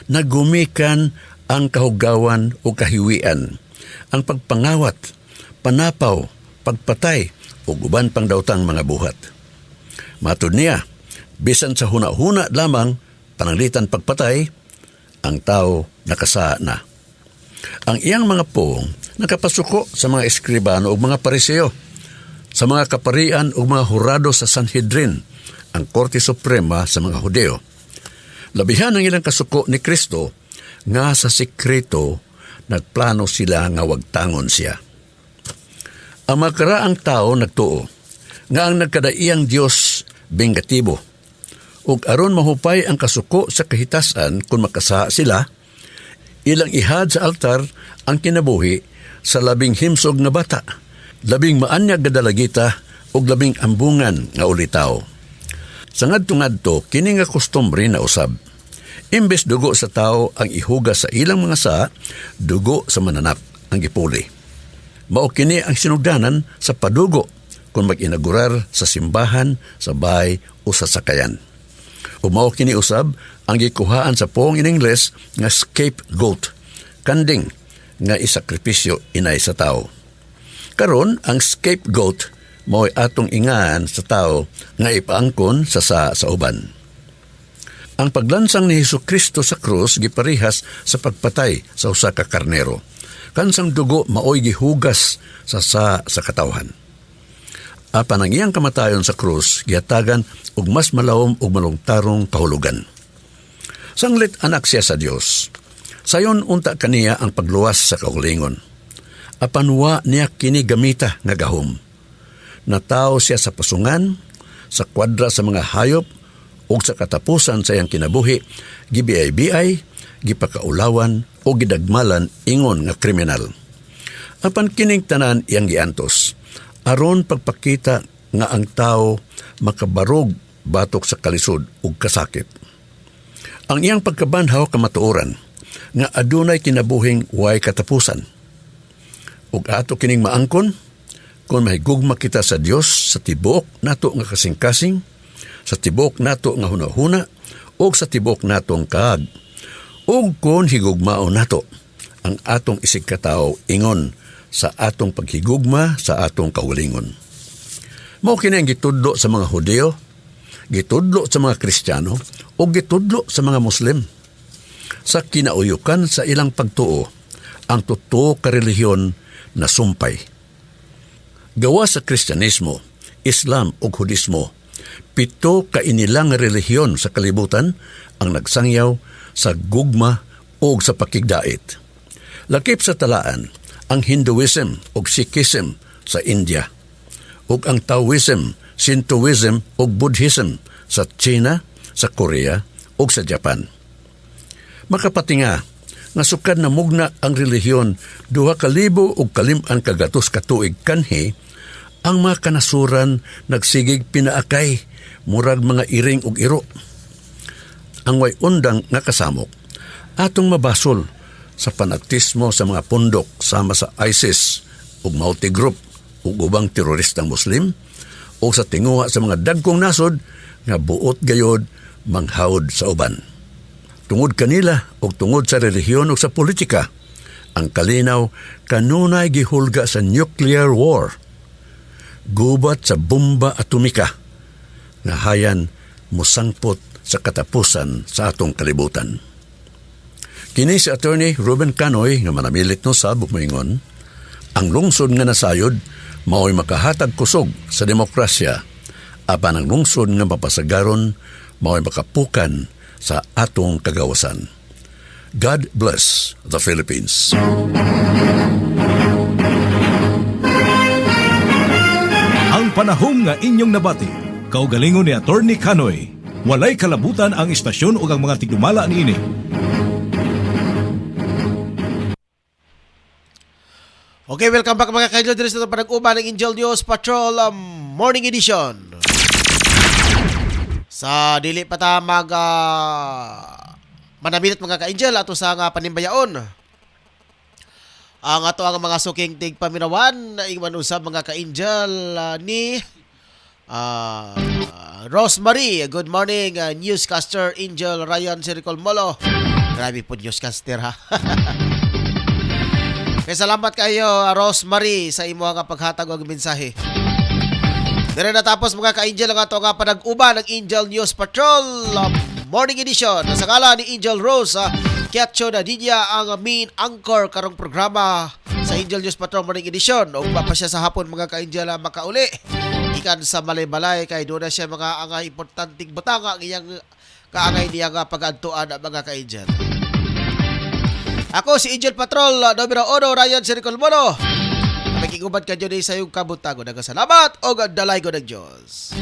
nagumikan ang kahugawan o kahiwian, ang pagpangawat, panapaw, pagpatay ug uban pang dawtang mga buhat. Matud niya, bisan sa huna-huna lamang pananglitan pagpatay, ang tao nakasa na. Ang iyang mga pong nakapasuko sa mga eskribano ug mga pariseo, sa mga kaparian ug mga hurado sa Sanhedrin, ang Korte Suprema sa mga Hudeo. Labihan ang ilang kasuko ni Kristo nga sa sikreto nagplano sila nga wagtangon siya. Ang mga karaang tao nagtuo nga ang nagkadaiyang Dios bengatibo, ug aron mahupay ang kasuko sa kahitasan kung makasa sila, ilang ihad sa altar ang kinabuhi sa labing himsog na bata, labing maanyag nga dalagita ug labing ambungan nga ulitaw. Sa ngadto-ngadto kini nga kustombre na usab. Imbes dugo sa tao ang ihugas sa ilang mga saa, dugo sa mananap ang gipuli. Mao kini ang sinugdanan sa padugo kung mag-inaugurar sa simbahan, sa bahay o sa sakayan. O mao kini usab ang gikuhaan sa poong in Ingles nga scapegoat, kanding nga isakripisyo inay sa tao. Karon ang scapegoat mo'y atong ingaan sa tao nga ipaangkon sa uban. Ang paglansang ni Hesukristo sa krus giparihas sa pagpatay sa usa ka karnero. Kansang dugo maoy gihugas sa katawhan. Apan ang iyang kamatayon sa krus gihatagan og mas malawom ug malungtarong kahulugan. Sanglit anak siya sa Dios. Sayon unta kaniya ang pagluwas sa kaugalingon. Apan wa niya kini gamita nga gahom. Natawo siya sa pasungan, sa kwadra sa mga hayop, ug sa katapusan sa iyang kinabuhi, gibiay-biay, gipakaulawan o gidagmalan ingon nga kriminal. Apan kining tanan iyang giantos, aron pagpakita nga ang tao makabarog batok sa kalisod ug kasakit. Ang iyang pagkabanhaw kamatuoran nga adunay kinabuhing way katapusan. Ug ato kining maangkon kung mahigugma kita sa Dios sa tibuok nato nga kasing-kasing, sa tibuok nato nga hunahuna o sa tibuok natong kaag. O kung higugmao nato ang atong isig katao ingon sa atong paghigugma sa atong kaugalingon. Mao kini ang gitudlo sa mga Hudyo, gitudlo sa mga Kristiyano o gitudlo sa mga Muslim. Sa kinauyukan sa ilang pagtuo ang totoo ka relihiyon na sumpay. Gawa sa Kristyanismo, Islam ug Hudismo, 7 ka inilang relihiyon sa kalibutan ang nagsangyaw sa gugma o sa pakigdait. Lakip sa talaan ang Hinduism ug Sikhism sa India, ug ang Taoism, Shintoism ug Buddhism sa China, sa Korea ug sa Japan. Makapatinga nga sukad na mugna ang relihiyon 2,000 ug kalim-an kagatos ka tuig kanhi, ang mga kanasuran nagsigig pinaakay murag mga iring ug iro. Ang way undang nga kasamok atong mabasol sa fanatismo sa mga pundok sama sa ISIS ug Mauti Group ug ubang teroristang Muslim o sa tinguha sa mga dagkong nasod nga buot gayod manghawd sa uban. Tungod kanila o tungod sa relihiyon o sa politika, ang kalinaw kanunay gihulga sa nuclear war, gubat sa bomba atomika, nga hayan musangpot sa katapusan sa atong kalibutan. Kini si Attorney Ruben Canoy nga manamilit no sa bukmoingon, ang lungsod nga nasayod mao'y makahatag kusog sa demokrasya, apan ang lungsod nga mapasagaron mao'y makapukan sa atong kagawasan. God bless the Philippines. Ang panahom nga inyong nabati, kaugalingon ni Attorney Canoy. Walay kalabutan ang istasyon o ang mga tigdumala niini. Okay, welcome back mga kaidol dito sa panag-uban ng Angel News Patrol Morning Edition. Sa dili pa ta manamilit mga ka-angel ato sa nga panimbayaon. Ang ato ang mga suking tigpaminawan na ingman usab mga ka-angel ni Rosemary. Good morning, newscaster Angel Ryan Siricol Molo. Grabe po newscaster ha. Kaya salamat kayo Rosemary sa imo nga paghatag og mensahe. Dire natapos mga ka-angel ang ato nga panag-uban ng Angel News Patrol Morning Edition. Sa ngala ni Angel Rose Kiatcho na dinya ang main anchor karong programa sa Angel News Patrol Morning Edition. O pa siya sa hapon mga ka-angel makauli ikan sa malay-balay kay doon na siya mga importanteng butanga ngiyang kaangay niya nga pag-adtuan mga ka-angel. Ako si Angel Patrol numero 1 Ryan Siricol Molo. Nakikigubad ka dyan sa iyong kabutago. Nagasalamat o dalay ko ng Diyos.